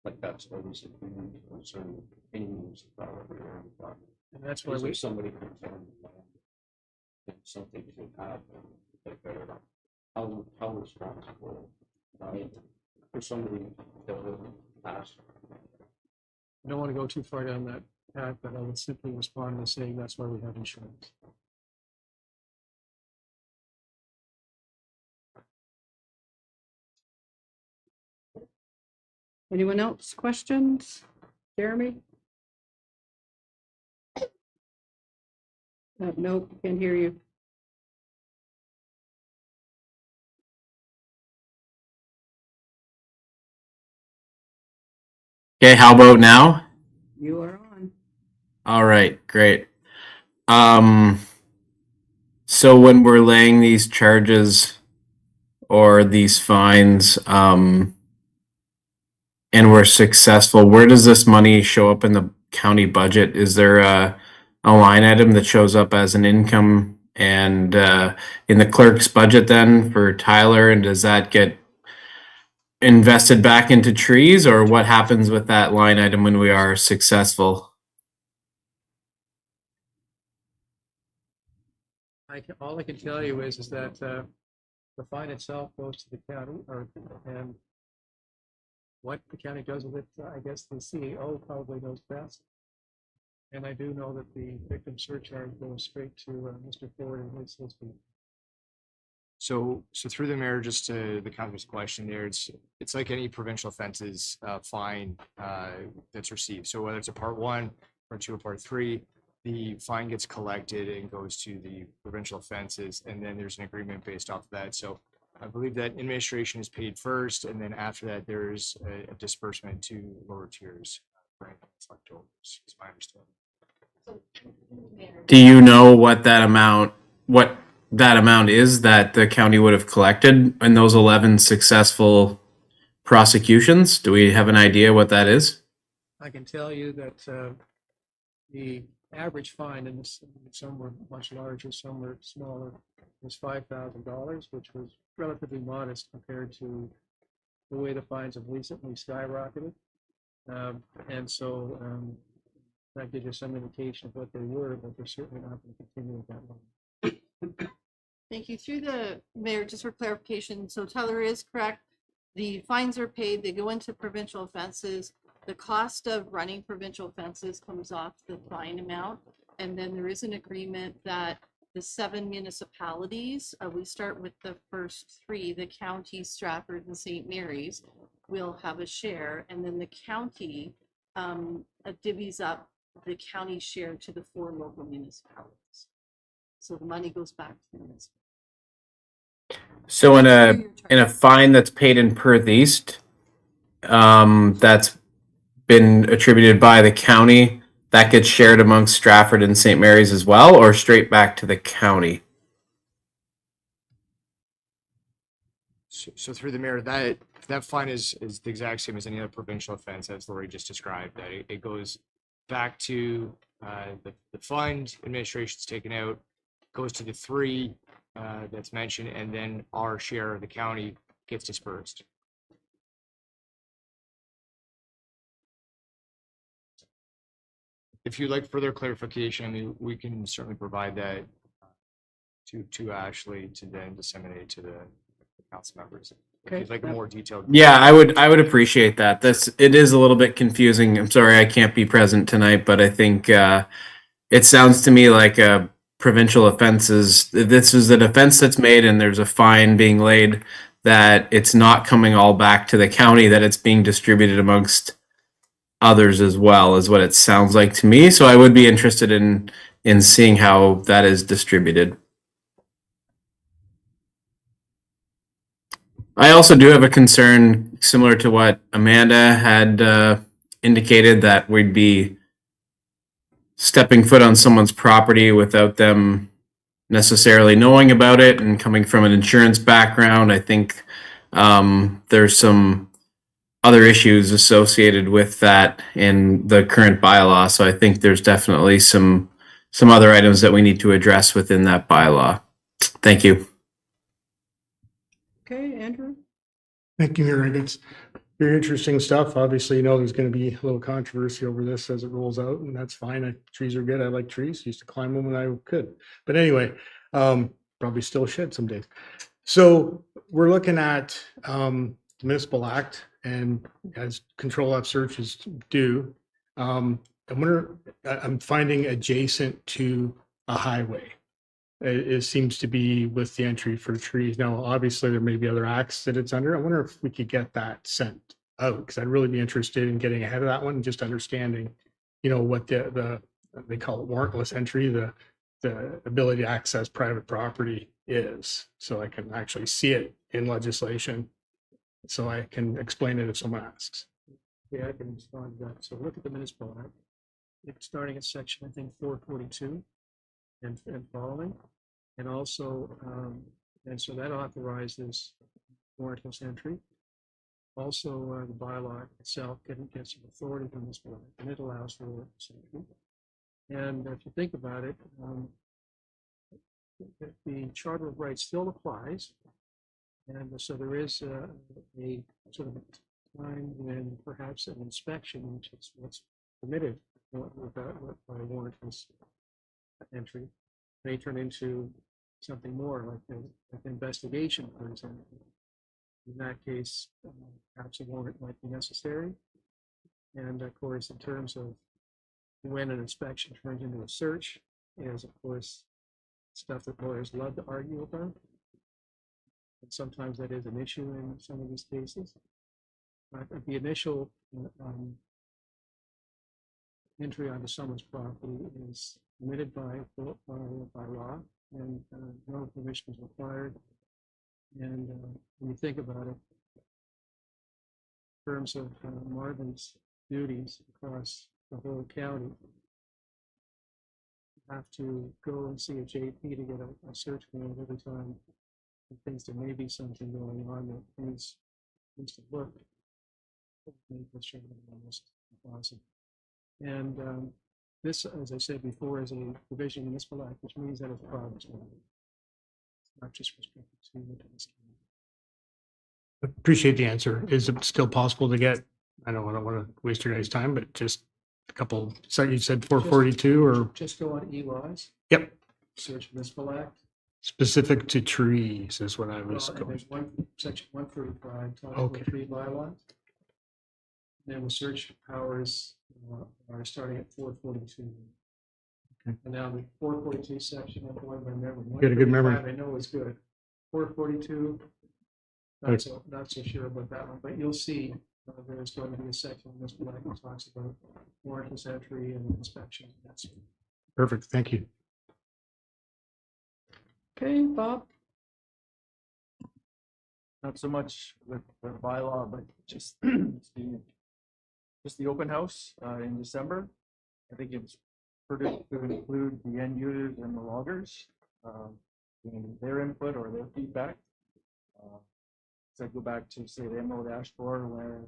Like that's always a huge concern with any municipality or any farmer. And that's why Because we, if somebody comes on the land, and something can happen, like how responsible for somebody that will pass. I don't want to go too far down that path, but I would simply respond by saying that's why we have insurance. Anyone else? Questions? Jeremy? Nope, can't hear you. Okay, how about now? You are on. All right, great. So when we're laying these charges or these fines, and we're successful, where does this money show up in the county budget? Is there a line item that shows up as an income and in the clerk's budget then for Tyler, and does that get invested back into trees, or what happens with that line item when we are successful? All I can tell you is that the fine itself goes to the county, and what the county does with it, I guess the CEO probably knows best. And I do know that the victim surcharge goes straight to Mr. Ford and his people. So through the mayor, just to the council's question there, it's like any provincial offenses fine that's received. So whether it's a part 1, part 2, or part 3, the fine gets collected and goes to the provincial offenses, and then there's an agreement based off of that. So I believe that administration is paid first, and then after that, there's a disbursement to lower tiers for anything that's left over, is my understanding. Do you know what that amount is that the county would have collected in those 11 successful prosecutions? Do we have an idea what that is? I can tell you that the average fine, and some were much larger, some were smaller, was $5,000, which was relatively modest compared to the way the fines have recently skyrocketed. And so that gives you some indication of what they were, but they're certainly not going to continue at that level. Thank you. Through the mayor, just for clarification, so Tyler is correct. The fines are paid, they go into provincial offenses. The cost of running provincial offenses comes off the fine amount. And then there is an agreement that the 7 municipalities, we start with the first 3, the county, Stratford, and St. Mary's, will have a share. And then the county divvies up the county share to the 4 local municipalities. So the money goes back to the municipality. So in a fine that's paid in Perth East, that's been attributed by the county, that gets shared amongst Stratford and St. Mary's as well, or straight back to the county? So through the mayor, that fine is the exact same as any other provincial offense, as Lori just described. That it goes back to the fund, administration's taken out, goes to the three that's mentioned, and then our share of the county gets dispersed. If you'd like further clarification, I mean, we can certainly provide that to Ashley to then disseminate to the council members. If Okay. you'd like a more detailed. Yeah, I would appreciate that. It is a little bit confusing. I'm sorry I can't be present tonight, but I think it sounds to me like provincial offenses. This is an offense that's made and there's a fine being laid, that it's not coming all back to the county, that it's being distributed amongst others as well, is what it sounds like to me. So I would be interested in seeing how that is distributed. I also do have a concern similar to what Amanda had indicated, that we'd be stepping foot on someone's property without them necessarily knowing about it, and coming from an insurance background. I think there's some other issues associated with that in the current bylaw. So I think there's definitely some other items that we need to address within that bylaw. Thank you. Okay, Andrew? Thank you, Mayor. It's very interesting stuff. Obviously, you know, there's going to be a little controversy over this as it rolls out, and that's fine. Trees are good. I like trees. Used to climb them when I could. But anyway, probably still should some days. So we're looking at the Municipal Act, and as control F searches do, I'm finding adjacent to a highway. It seems to be with the entry for trees. Now, obviously, there may be other acts that it's under. I wonder if we could get that sent out, because I'd really be interested in getting ahead of that one and just understanding, you know, what the they call it warrantless entry, the ability to access private property is, so I can actually see it in legislation, so I can explain it if someone asks. Yeah, I can respond to that. So look at the municipal act. It's starting at section, I think, 442 and following. And also, and so that authorizes warrantless entry. Also, the bylaw itself gets some authority from this board, and it allows for warrantless entry. And if you think about it, the Charter of Rights still applies. And so there is a sort of time when perhaps an inspection, which is what's permitted by warrantless entry, may turn into something more like an investigation, for example. In that case, perhaps a warrant might be necessary. And of course, in terms of when an inspection turns into a search, is of course stuff that lawyers love to argue about. And sometimes that is an issue in some of these cases. But the initial entry onto someone's property is permitted by law, and no permission is required. And when you think about it, in terms of Marvin's duties across the whole county, you have to go and see a JP to get a search warrant every time he thinks there may be something going on that needs to look. Almost impossible. And this, as I said before, is a provision in the Municipal Act, which means that it's progress. It's not just restricted to the Appreciate the answer. Is it still possible to get, I don't want to waste your guys' time, but just a couple, so you said 442 or? Just go on e-laws. Yep. Search Municipal Act. Specific to trees is what I was And going. there's section 135, talking Okay. about tree bylaws. Then the search powers are starting at 442. Okay. And now the 442 section, I'm going by memory. You got a good memory. 135 I know is good. 442, not so sure about that one, but you'll see there's going to be a section in this one that talks about warrantless entry and inspection. That's Perfect. Thank you. Okay, Bob? Not so much with the bylaw, but just the open house in December. I think it's prudent to include the end users and the loggers, their input or their feedback. I go back to say the Emerald Ash Borer where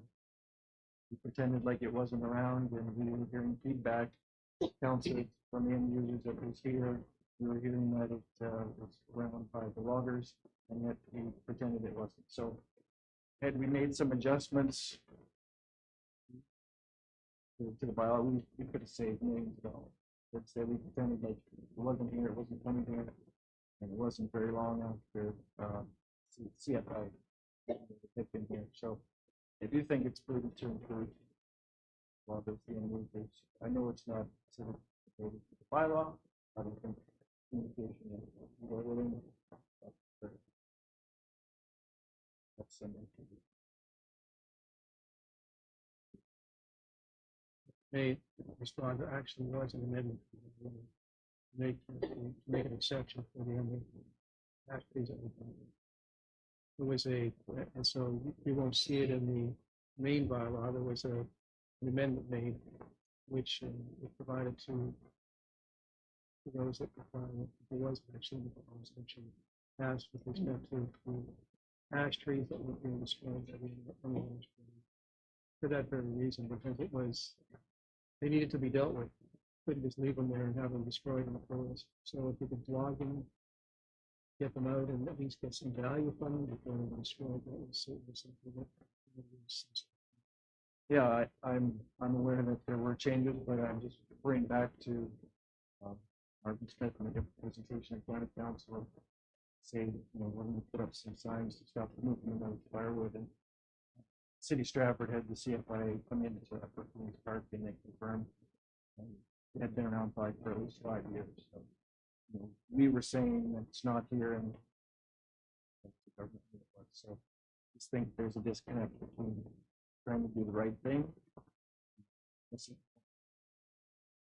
we pretended like it wasn't around and we were hearing feedback. Council from the end users that was here, we were hearing that it was around by the loggers, and yet we pretended it wasn't. So had we made some adjustments to the bylaw, we could have saved millions of dollars. Instead, we pretended like it wasn't here, it wasn't coming here, and it wasn't very long after CFI had been here. So I do think it's prudent to encourage loggers and movers. I know it's not sort of related to the bylaw, I don't think communication is more willing. That's something to do. May respond, there actually was an amendment to make an exception for the amendment. Actually, there was and so you won't see it in the main bylaw. There was an amendment made, which it provided to those that there was actually an exception passed with respect to ash trees that were being destroyed for that very reason, because it was, they needed to be dealt with. Couldn't just leave them there and have them destroyed in the forest. So if you could log them, get them out, and at least get some value from them before they were destroyed, that was certainly something that. Yeah, I'm aware that there were changes, but I'm just bringing back to Martin Smith in a different presentation in front of council, saying, we're going to put up some signs to stop the movement of firewood. And City Stratford had the CFI come into Queen's Park and they confirmed it had been around for at least 5 years. So we were saying that it's not here, and that's the government knew it was. So I just think there's a disconnect between trying to do the right thing.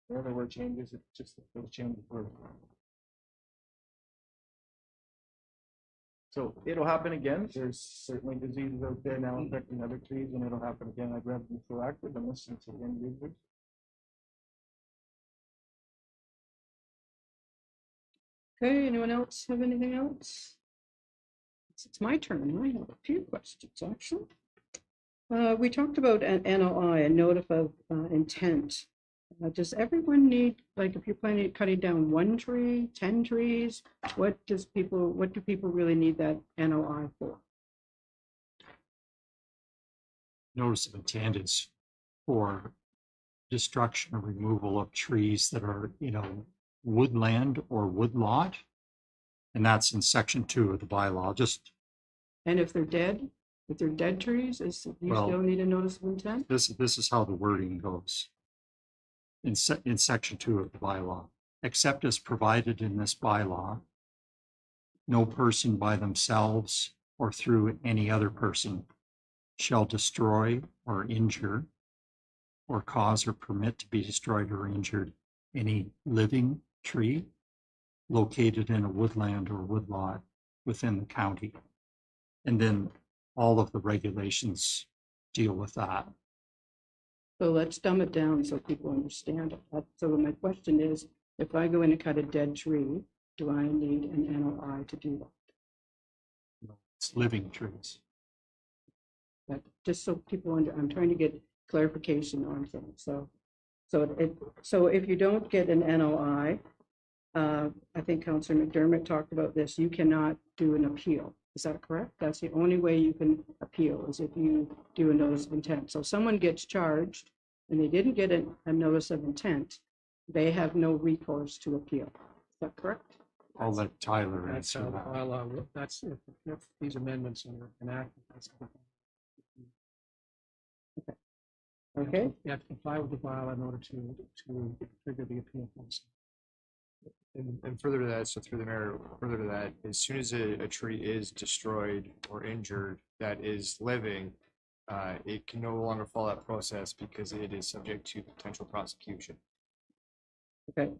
There were changes, it's just that those changes were. So it'll happen again. There's certainly diseases out there now affecting other trees, and it'll happen again. I'd rather be proactive and listen to the end users. Okay, anyone else have anything else? It's my turn. I have a few questions, actually. We talked about an NOI, a notice of intent. Does everyone need, like, if you're planning on cutting down 1 tree, 10 trees, what do people really need that NOI for? Notice of intent is for destruction or removal of trees that are, woodland or woodlot. And that's in section 2 of the bylaw. And if they're dead trees, you still need a notice of intent? This is how the wording goes. In section 2 of the bylaw, except as provided in this bylaw, no person by themselves or through any other person shall destroy or injure or cause or permit to be destroyed or injured any living tree located in a woodland or woodlot within the county. And then all of the regulations deal with that. So let's dumb it down so people understand it. So my question is, if I go in and cut a dead tree, do I need an NOI to do that? It's living trees. But just so people I'm trying to get clarification on things. So if you don't get an NOI, I think Councillor McDermott talked about this, you cannot do an appeal. Is that correct? That's the only way you can appeal, is if you do a notice of intent. So someone gets charged and they didn't get a notice of intent, they have no recourse to appeal. Is that correct? I'll let Tyler That's answer how the that. bylaw, that's if these amendments are enacted. Okay. You have to comply with the bylaw in order to trigger the appeal process. And further to that, so through the mayor, further to that, as soon as a tree is destroyed or injured that is living, it can no longer follow that process because it is subject to potential prosecution. Okay.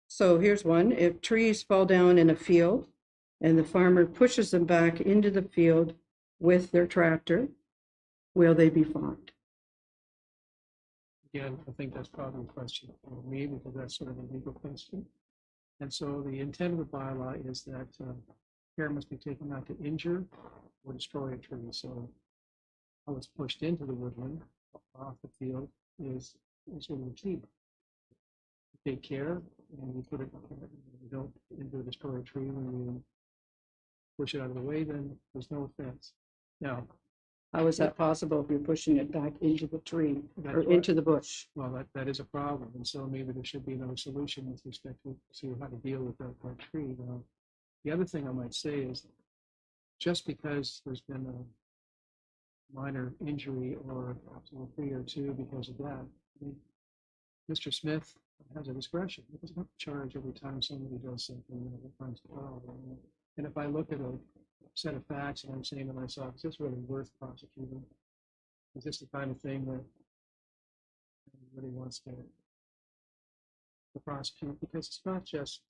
So here's one. If trees fall down in a field and the farmer pushes them back into the field with their tractor, will they be fined? Again, I think that's probably a question for me because that's sort of a legal question. And so the intent of the bylaw is that care must be taken not to injure or destroy a tree. So how it's pushed into the woodland off the field is sort of the key. Take care and you put it, you don't injure or destroy a tree when you push it out of the way, then there's no offense. Now, How is that possible if you're pushing it back into the tree That's or what- into the bush? well, that is a problem, and so maybe there should be another solution with respect to how to deal with that tree. Now, the other thing I might say is, just because there's been a minor injury or a tree or two because of that, I mean, Mr. Smith has a discretion. He doesn't have to charge every time somebody does something that finds a problem. And if I look at a set of facts and I'm saying to myself, is this really worth prosecuting? Is this the kind of thing that really wants to prosecute? Because it's not just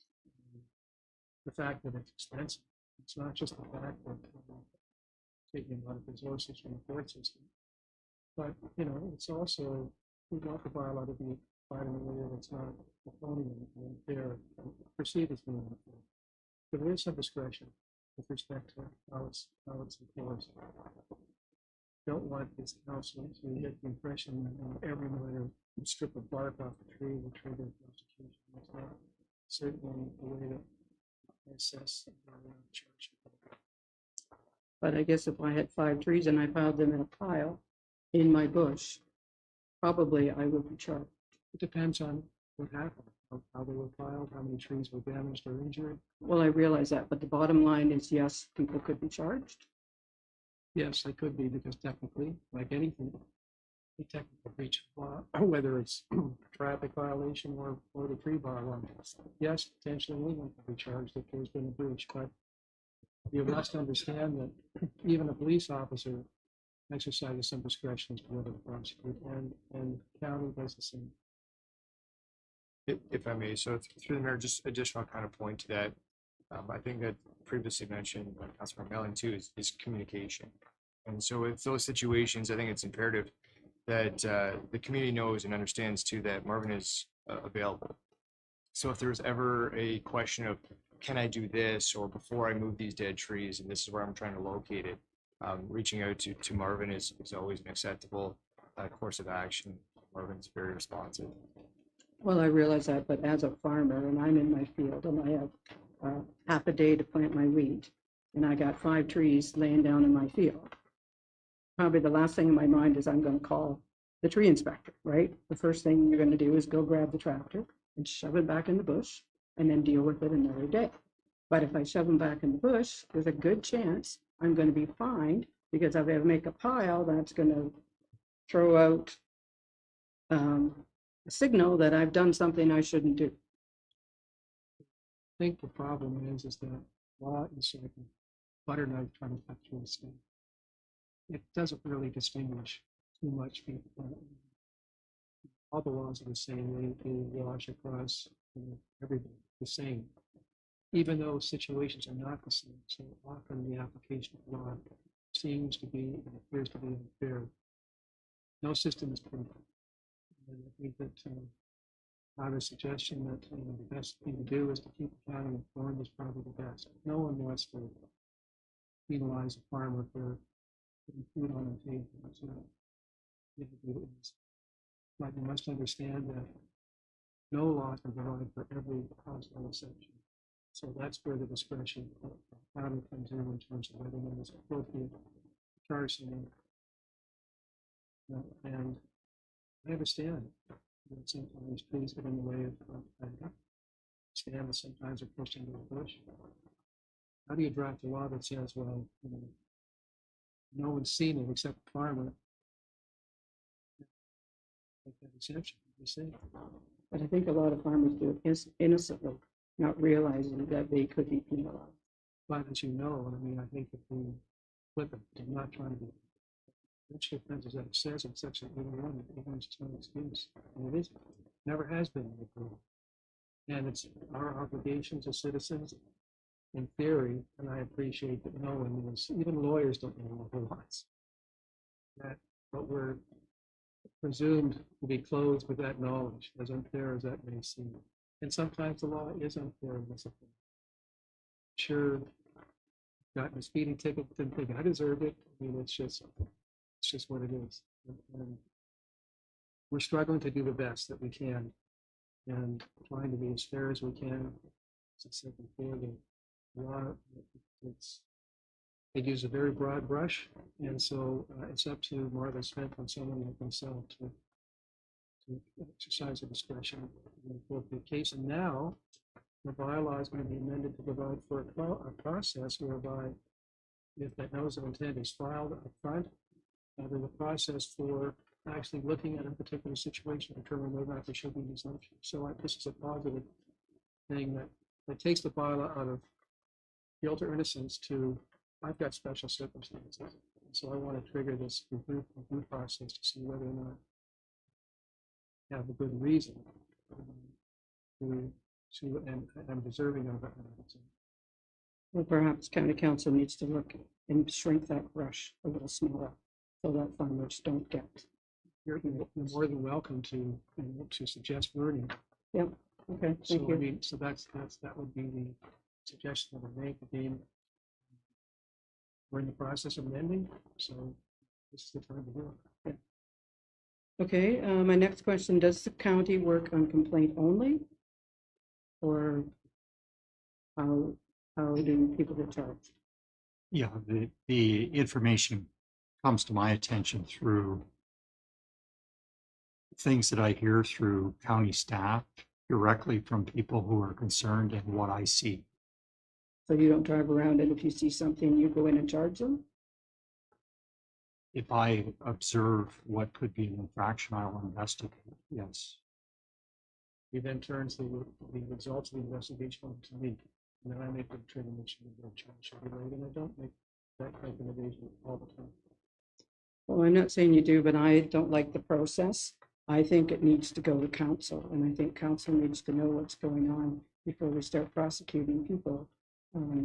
the fact that it's expensive. It's not just the fact that taking a lot of resources from the court system. But, you know, it's also, we want the bylaw to be applied in a way that's not draconian and fair, perceived as being unfair. But there is some discretion with respect to how it's enforced. Don't want this council to get the impression that every lawyer would strip a bark off a tree would trigger prosecution. That's not certainly the way to assess charge. But I guess if I had 5 trees and I piled them in a pile in my bush, probably I would be charged. It depends on what happened, how they were filed, how many trees were damaged or injured. Well, I realize that, but the bottom line is, yes, people could be charged. Yes, they could be, because technically, like anything, a technical breach of law, whether it's a traffic violation or the tree bylaw. Yes, potentially anyone can be charged if there's been a breach, but you must understand that even a police officer exercises some discretion as to whether to prosecute, and the county does the same. If I may, so through the mayor, just additional kind of point to that. I think that previously mentioned by Councilmember Mellon too is communication. And so with those situations, I think it's imperative that the community knows and understands too that Marvin is available. So if there's ever a question of, can I do this, or before I move these dead trees and this is where I'm trying to locate it, reaching out to Marvin is always an acceptable course of action. Marvin's very responsive. Well, I realize that, but as a farmer and I'm in my field and I have half a day to plant my wheat and I got 5 trees laying down in my field, probably the last thing in my mind is I'm going to call the tree inspector, right? The first thing you're going to do is go grab the tractor and shove it back in the bush and then deal with it another day. But if I shove them back in the bush, there's a good chance I'm going to be fined, because if I make a pile, that's going to throw out a signal that I've done something I shouldn't do. I think the problem is that law is like a butter knife trying to cut through a steak. It doesn't really distinguish too much. All the laws are the same. They wash across everybody the same, even though situations are not the same. So often the application of law seems to be and appears to be unfair. No system is perfect. And I think that Tyler's suggestion that the best thing to do is to keep the county informed is probably the best. No one wants to penalize a farmer for putting food on the table. It's not it is. But you must understand that no law can provide for every possible exception. So that's where the discretion of the county comes in terms of whether it's appropriate to charge someone. And I understand that sometimes trees get in the way of stand that sometimes are pushed into the bush. How do you draft a law that says, well, no one's seen it except the farmer? Like that exception, you say. But I think a lot of farmers do it innocently, not realizing that they could be penalized. But as you know, I mean, I think if we flip it, I'm not trying to be. Which offenses that it says in section 81, it's no excuse. And it isn't. Never has been. And it's our obligations as citizens, in theory, and I appreciate that no one is, even lawyers don't know a whole lot. But we're presumed to be clothed with that knowledge, as unfair as that may seem. And sometimes the law is unfair in this offense. Sure, gotten a speeding ticket, didn't think I deserved it. I mean, it's just what it is. And we're struggling to do the best that we can and trying to be as fair as we can. As I said before, the law, they use a very broad brush, and so it's up to Martha Smith and someone like myself to exercise a discretion in the appropriate case. And now the bylaw is going to be amended to provide for a process whereby if that notice of intent is filed up front, there's a process for actually looking at a particular situation to determine whether or not there should be an exemption. So this is a positive thing that takes the bylaw out of guilt or innocence to I've got special circumstances. So I want to trigger this review process to see whether or not I have a good reason and I'm deserving of it. Well, perhaps county council needs to look and shrink that brush a little smaller so that farmers don't get. You're more than welcome to suggest wording. Yep. Okay. So Thank you. I mean, so that would be the suggestion that I make. Again, we're in the process of amending, so this is the time to do it. Okay. My next question: does the county work on complaint only, or how do people get charged? Yeah, the information comes to my attention through things that I hear through county staff directly from people who are concerned and what I see. So you don't drive around, and if you see something, you go in and charge them? If I observe what could be an infraction, I will investigate. Yes. He then turns the results of the investigation over to me, and then I make the determination of the charge should be laid, and I don't make that recommendation all the time. Well, I'm not saying you do, but I don't like the process. I think it needs to go to council, and I think council needs to know what's going on before we start prosecuting people,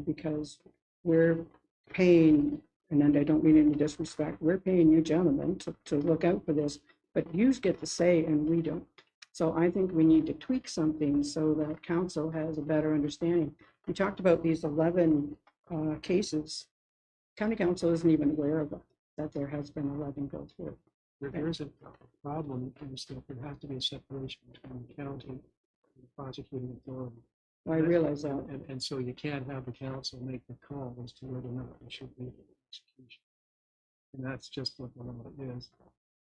because we're paying, and I don't mean any disrespect, we're paying you gentlemen to look out for this, but you get the say and we don't. So I think we need to tweak something so that council has a better understanding. We talked about these 11 cases. County council isn't even aware of that there has been 11 go through. There is a problem is that there has to be a separation between the county and the prosecuting authority. I realize that. And so you can't have the council make the call as to whether or not there should be execution. And that's just what the law is.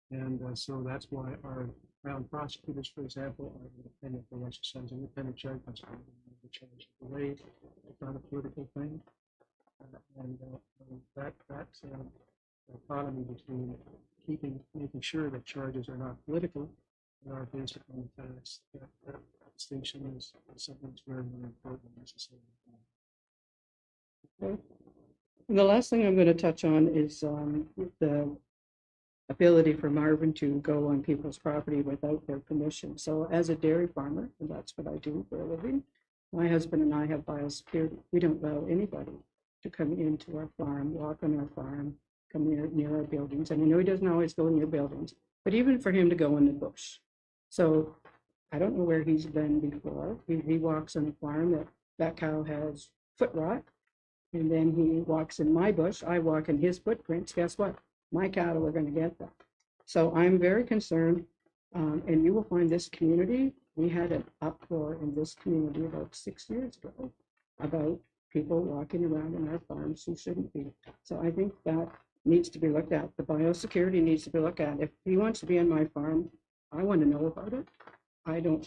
And so that's why our Crown prosecutors, for example, are independent. They exercise independent judgments on the charge of delayed. It's not a political thing. That autonomy between making sure that charges are not political and are based upon the facts, that distinction is something that's very, very important and necessary. Okay. And the last thing I'm going to touch on is the ability for Marvin to go on people's property without their permission. So as a dairy farmer, and that's what I do for a living, my husband and I have biosecurity. We don't allow anybody to come into our farm, walk on our farm, come near our buildings. And I know he doesn't always go near buildings, but even for him to go in the bush. So I don't know where he's been before. He walks on a farm that cow has foot rot, and then he walks in my bush. I walk in his footprints. Guess what? My cattle are going to get that. So I'm very concerned, and you will find this community, we had an uproar in this community about 6 years ago about people walking around in our farms who shouldn't be. So I think that needs to be looked at. The biosecurity needs to be looked at. If he wants to be on my farm, I want to know about it. I don't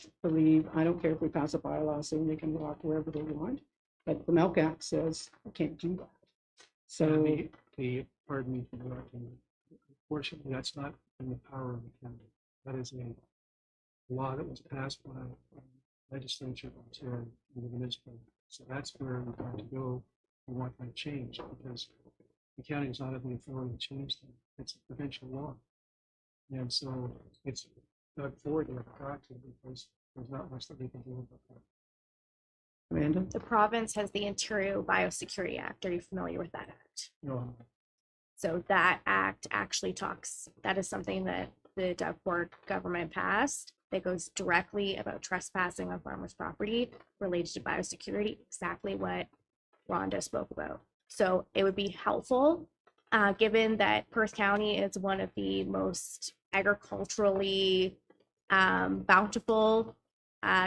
care if we pass a bylaw saying they can walk wherever they want, but the Milk Act says I can't do that. So Pardon me for interrupting. Unfortunately, that's not in the power of the county. That is a law that was passed by legislature to the municipal. So that's where we want to go. We want that changed because the county does not have the authority to change them. It's a provincial law. And so it's Doug Ford to talk to because there's not much that we can do about that. Amanda? The province has the Ontario Biosecurity Act. Are you familiar with that act? No. So that act actually talks, that is something that the Doug Ford government passed that goes directly about trespassing on farmers' property related to biosecurity, exactly what Rhonda spoke about. So it would be helpful, given that Perth County is one of the most agriculturally bountiful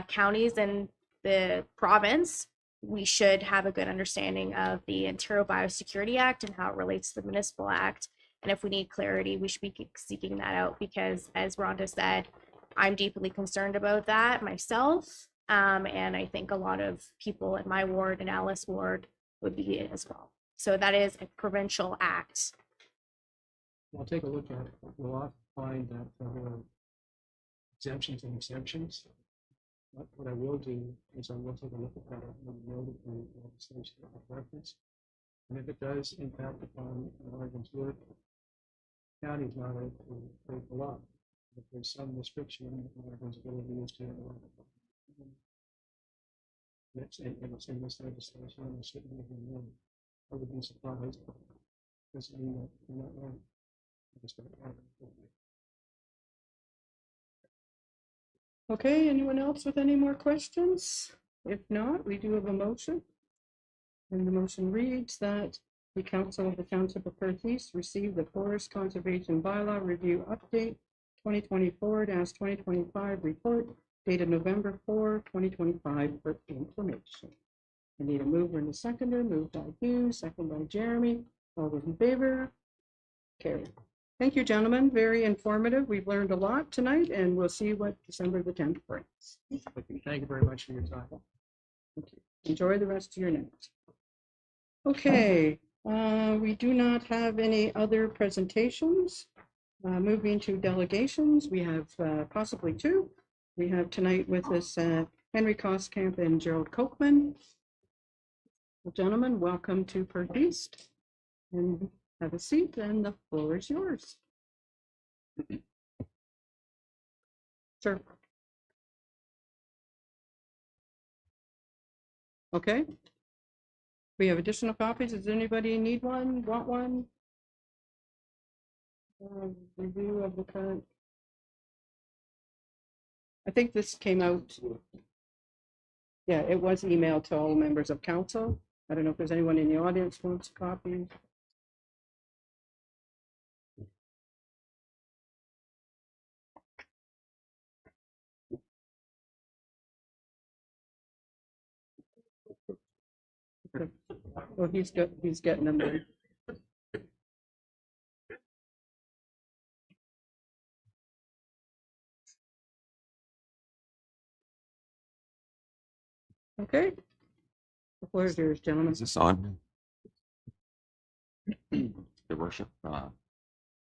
counties in the province. We should have a good understanding of the Ontario Biosecurity Act and how it relates to the Municipal Act. And if we need clarity, we should be seeking that out because, as Rhonda said, I'm deeply concerned about that myself. And I think a lot of people in my ward and Alice ward would be as well. So that is a provincial act. I'll take a look at it. We'll often find that there are exemptions and exemptions. What I will do is I will take a look at that and know that the legislation of reference. And if it does impact upon Oregon's work, the county is not able to break the law. If there's some restriction on Oregon's ability is to it's in this legislation, and certainly I would be surprised. Doesn't mean that you're not wrong. I just don't know. Okay, anyone else with any more questions? If not, we do have a motion. And the motion reads that the Council of the Township of Perth East receive the Forest Conservation Bylaw Review Update 2024-2025 report dated November 4, 2025 for information. I need a mover and a seconder. Moved by Hugh, second by Jeremy. All those in favor? Carried. Thank you, gentlemen. Very informative. We've learned a lot tonight, and we'll see what December the 10th brings. Thank you very much for your time. Thank you. Enjoy the rest of your night. Okay, we do not have any other presentations. Moving to delegations, we have possibly two. We have tonight with us Henry Koskamp and Gerald Kochman. Well, gentlemen, welcome to Perth East. And have a seat, and the floor is yours. Sir. Okay. We have additional copies. Does anybody need one, want one? Review of the current. I think this came out. Yeah, it was emailed to all members of council. I don't know if there's anyone in the audience who wants a copy. Well, he's getting them there. Okay. The floor is yours, gentlemen. Is this on? Your worship,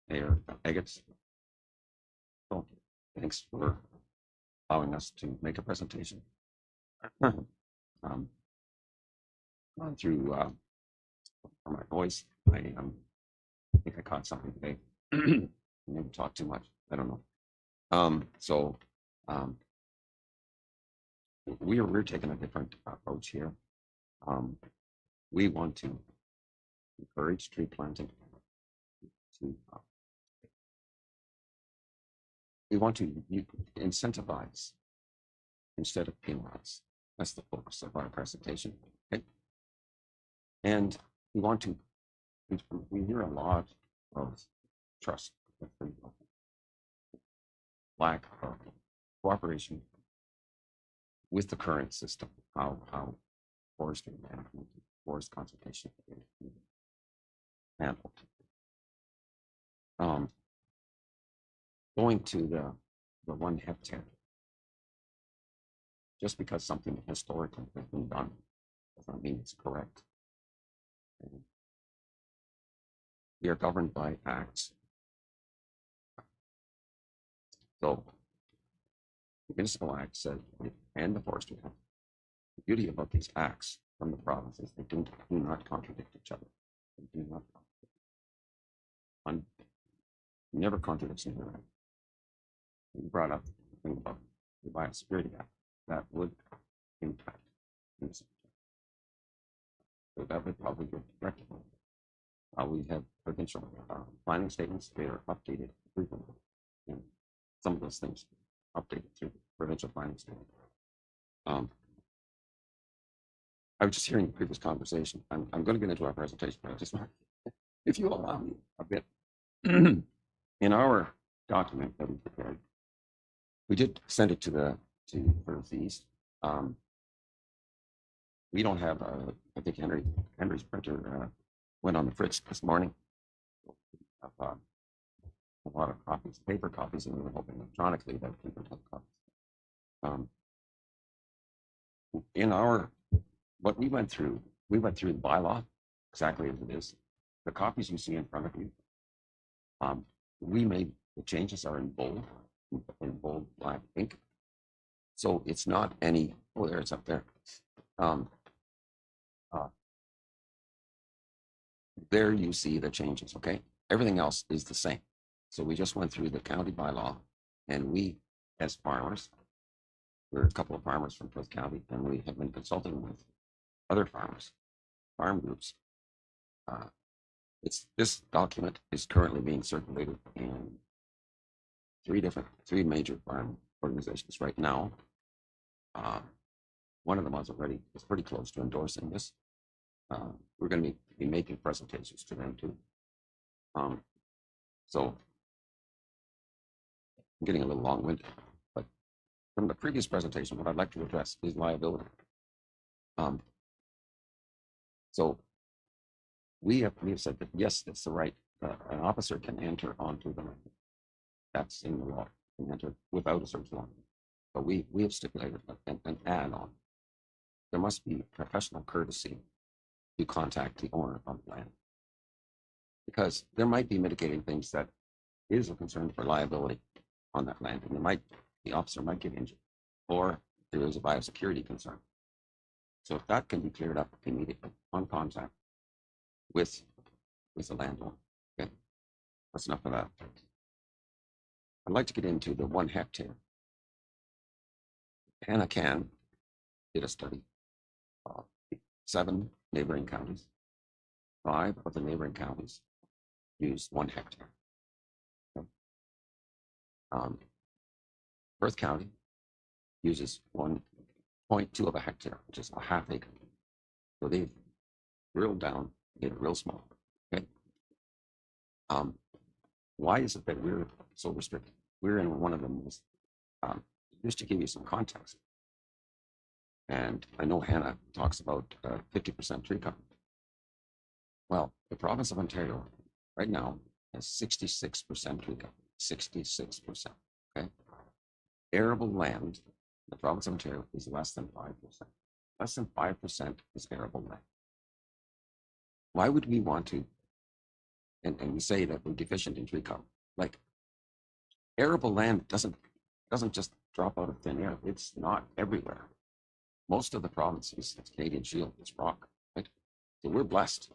Mayor Eggets. So, thanks for allowing us to make a presentation. Gone through for my voice. I think I caught something today. Maybe talk too much. I don't know. We're taking a different approach here. We want to encourage tree planting. We want to incentivize instead of penalize. That's the focus of our presentation. Okay? And we want to, we hear a lot of trust, lack of cooperation with the current system, how forestry management, forest conservation is handled. Going to the 1 hectare, just because something historically has been done does not mean it's correct. And we are governed by acts. So the municipal act said, and the forestry act, the beauty about these acts from the province is they do not contradict each other. They do not. One never contradicts the other. You brought up the thing about the Biosecurity Act. That would impact municipal. So that would probably get rectified. We have provincial planning statements. They are updated frequently. And some of those things updated through the provincial planning statement. I was just hearing the previous conversation. I'm going to get into our presentation, but I just want, if you allow me a bit, in our document that we prepared, we did send it to for fees. We don't have, I think Henry's printer went on the fritz this morning. A lot of copies, paper copies, and we were hoping electronically that people have copies. In our, what we went through the bylaw exactly as it is. The copies you see in front of you, we made the changes are in bold black ink. So it's not any, oh, there it's up there. There you see the changes, okay? Everything else is the same. So we just went through the county bylaw, and we, as farmers, we're a couple of farmers from Perth County, and we have been consulting with other farmers, farm groups. This document is currently being circulated in three major farm organizations right now. One of them is pretty close to endorsing this. We're going to be making presentations to them too. So I'm getting a little long-winded, but from the previous presentation, what I'd like to address is liability. So we have said that yes, it's the right. An officer can enter onto the land. That's in the law. Can enter without a search warrant. But we have stipulated an add-on. There must be professional courtesy to contact the owner of the land, because there might be mitigating things that is a concern for liability on that land, and the officer might get injured, or there is a biosecurity concern. So if that can be cleared up immediately on contact with the landowner. Okay, that's enough of that. I'd like to get into the 1 hectare. Hannah Can did a study. 7 neighboring counties. 5 of the neighboring counties use 1 hectare. Okay. Perth County uses 1.2 of a hectare, which is a half acre. So they've drilled down, made it real small. Okay. Why is it that we're so restricted? We're in one of the most, just to give you some context. And I know Hannah talks about 50% tree cover. Well, the province of Ontario right now has 66% tree cover, 66%. Okay. Arable land in the province of Ontario is less than 5%. Less than 5% is arable land. Why would we want to, and we say that we're deficient in tree cover, like arable land doesn't just drop out of thin air. It's not everywhere. Most of the provinces, it's Canadian Shield, it's rock, right? So we're blessed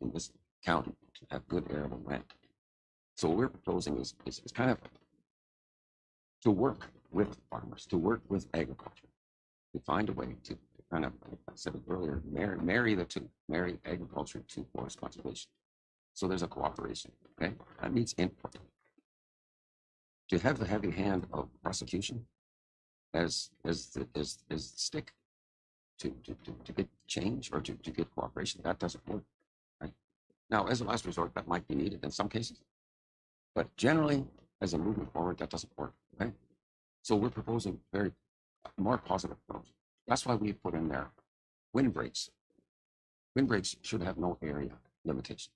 in this county to have good arable land. So what we're proposing is kind of to work with farmers, to work with agriculture, to find a way to kind of, like I said earlier, marry the two, marry agriculture to forest conservation. So there's a cooperation, okay? That needs input. To have the heavy hand of prosecution as the stick to get change or to get cooperation, that doesn't work. Right? Now, as a last resort, that might be needed in some cases, but generally, as a movement forward, that doesn't work. Okay, so we're proposing very more positive approach. That's why we put in there windbreaks. Windbreaks should have no area limitation,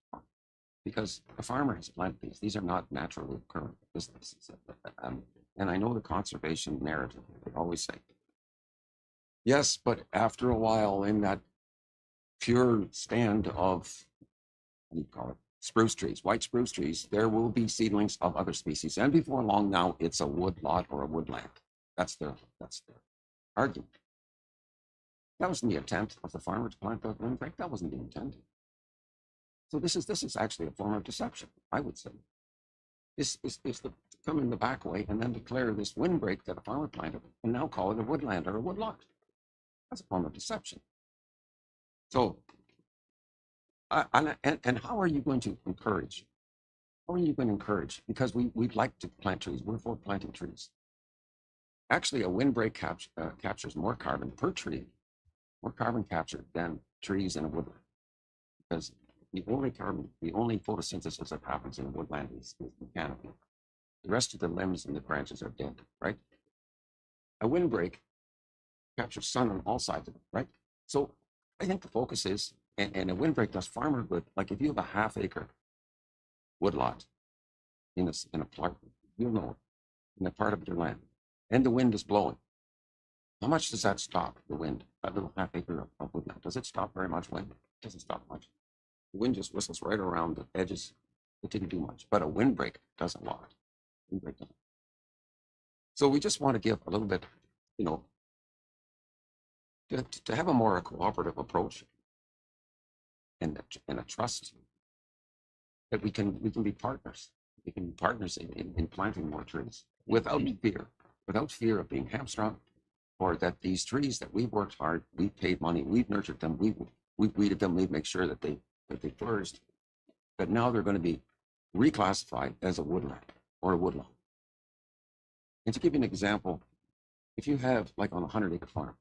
because the farmer has planted these. These are not naturally occurring businesses. And I know the conservation narrative, they always say, yes, but after a while in that pure stand of, what do you call it, spruce trees, white spruce trees, there will be seedlings of other species. And before long now, it's a wood lot or a woodland. That's their argument. That wasn't the intent of the farmer to plant the windbreak. That wasn't the intent. So this is actually a form of deception, I would say. This is to come in the back way and then declare this windbreak that a farmer planted and now call it a woodland or a woodlot. That's a form of deception. So, and how are you going to encourage? How are you going to encourage? Because we'd like to plant trees. We're for planting trees. Actually, a windbreak captures more carbon per tree more carbon capture than trees in a woodland. Because the only photosynthesis that happens in a woodland is the canopy. The rest of the limbs and the branches are dead, right? A windbreak captures sun on all sides of it, right? So I think the focus is, and a windbreak does farmer good. Like if you have a half-acre woodlot in a part, you'll know, in a part of your land, and the wind is blowing, how much does that stop the wind? That little half-acre of woodland, does it stop very much wind? It doesn't stop much. The wind just whistles right around the edges. It didn't do much, but a windbreak does a lot. Windbreak doesn't. So we just want to give a little bit, you know, to have a more cooperative approach and a trust that we can be partners. We can be partners in planting more trees without fear of being hamstrung, or that these trees that we've worked hard, we've paid money, we've nurtured them, we've weeded them, we've made sure that they flourished, that now they're going to be reclassified as a woodland or a woodlawn. And to give you an example, if you have, like on a 100-acre farm,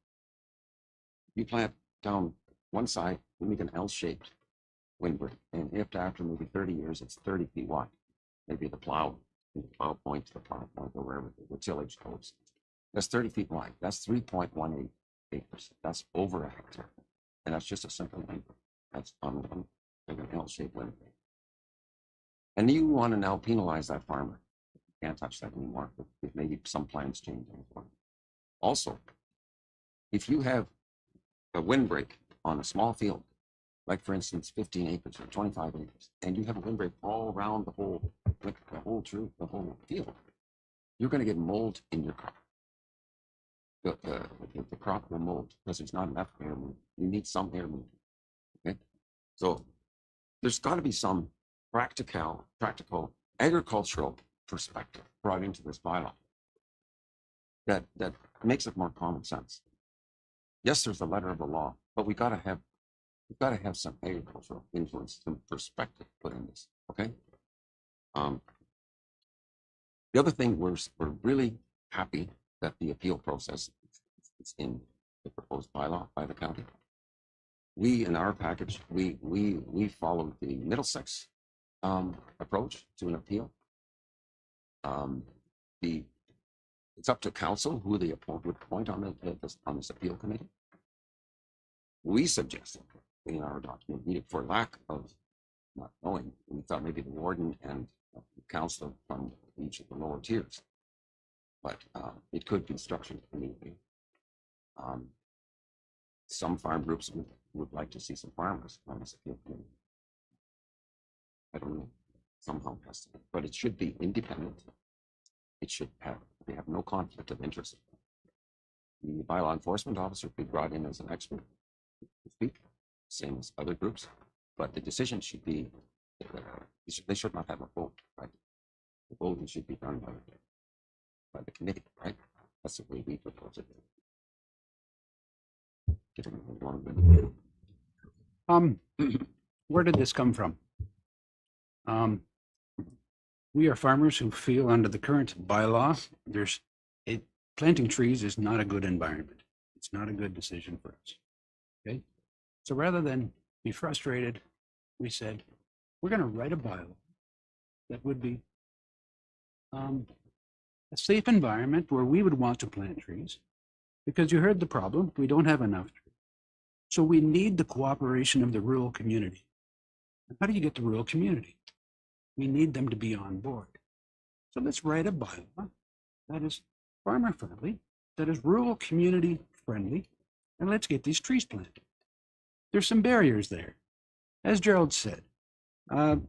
you plant down one side, you make an L-shaped windbreak, and after maybe 30 years, it's 30 feet wide. Maybe the plow point to the plow point, or wherever the tillage goes. That's 30 feet wide. That's 3.18 acres. That's over a hectare. And that's just a simple windbreak. That's on like an L-shaped windbreak. And you want to now penalize that farmer. You can't touch that anymore, if maybe some plans change. Also, if you have a windbreak on a small field, like for instance 15 acres or 25 acres, and you have a windbreak all around the whole field, you're going to get mold in your crop. The crop will mold because there's not enough air movement. You need some air movement. Okay, so there's got to be some practical agricultural perspective brought into this bylaw that makes it more common sense. Yes, there's the letter of the law, but we've got to have some agricultural influence, some perspective put in this. Okay. The other thing, we're really happy that the appeal process is in the proposed bylaw by the county. We, in our package, we followed the Middlesex approach to an appeal. It's up to council who they would appoint on this appeal committee. We suggested in our document, for lack of not knowing, we thought maybe the warden and the council from each of the lower tiers, but it could be structured immediately. Some farm groups would like to see some farmers on this appeal committee. I don't know, somehow has to be, but it should be independent. It should they have no conflict of interest. The bylaw enforcement officer could be brought in as an expert to speak, same as other groups, but the decision should be, they should not have a vote, right? The voting should be done by the committee, right? That's the way we propose it. Where did this come from? We are farmers who feel under the current bylaw, planting trees is not a good environment. It's not a good decision for us. Okay. So rather than be frustrated, we said, we're going to write a bylaw that would be a safe environment where we would want to plant trees, because you heard the problem. We don't have enough trees. So we need the cooperation of the rural community. How do you get the rural community? We need them to be on board. So let's write a bylaw that is farmer friendly, that is rural community friendly, and let's get these trees planted. There's some barriers there. As Gerald said, 30,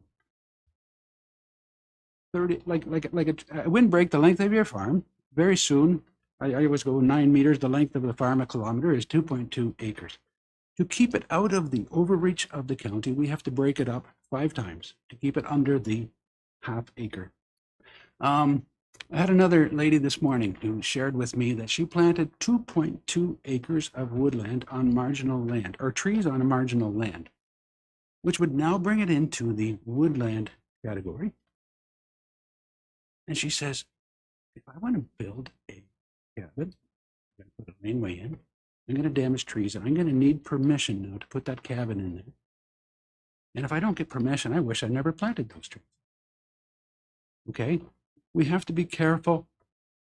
like a windbreak the length of your farm, very soon, I always go 9 meters, the length of the farm, a kilometer is 2.2 acres. To keep it out of the overreach of the county, we have to break it up 5 times to keep it under the half acre. I had another lady this morning who shared with me that she planted 2.2 acres of woodland on marginal land, or trees on a marginal land, which would now bring it into the woodland category. And she says, if I want to build a cabin, I put a laneway in, I'm going to damage trees, and I'm going to need permission now to put that cabin in there. And if I don't get permission, I wish I never planted those trees. Okay? We have to be careful.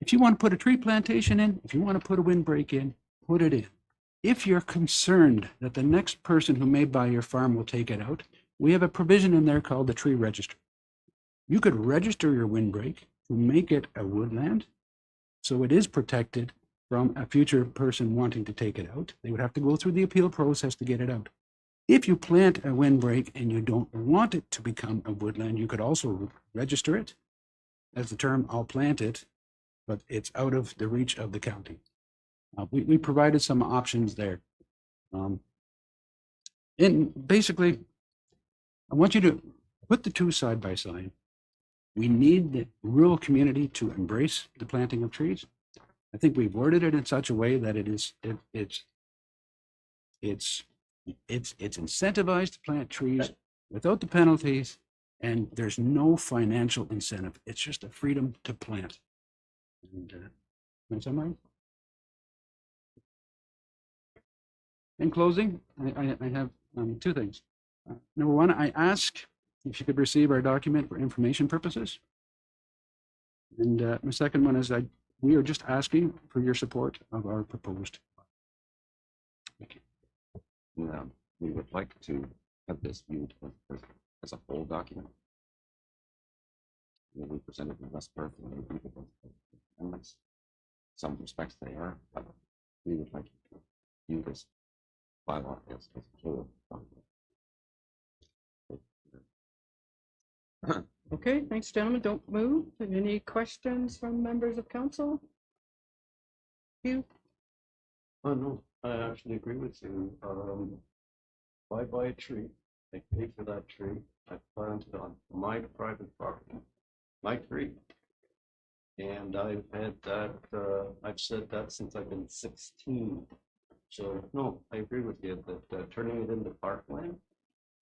If you want to put a tree plantation in, if you want to put a windbreak in, put it in. If you're concerned that the next person who may buy your farm will take it out, we have a provision in there called the tree register. You could register your windbreak to make it a woodland, so it is protected from a future person wanting to take it out. They would have to go through the appeal process to get it out. If you plant a windbreak and you don't want it to become a woodland, you could also register it as the term "I'll plant it," but it's out of the reach of the county. We provided some options there. And basically, I want you to put the two side by side. We need the rural community to embrace the planting of trees. I think we've worded it in such a way that it's incentivized to plant trees without the penalties, and there's no financial incentive. It's just a freedom to plant. And can I summarize? In closing, I have two things. Number one, I ask if you could receive our document for information purposes. And my second one is we are just asking for your support of our proposed. Thank you. We would like to have this viewed as a whole document. We presented in West Perth and we reviewed the amendments. Some respects they are, but we would like to view this bylaw as a whole document. Okay, thanks, gentlemen. Don't move. Any questions from members of council? You? Oh, no, I actually agree with you. If I buy a tree, I pay for that tree, I plant it on my private property, my tree. And I've had that, I've said that since I've been 16. So, no, I agree with you that turning it into parkland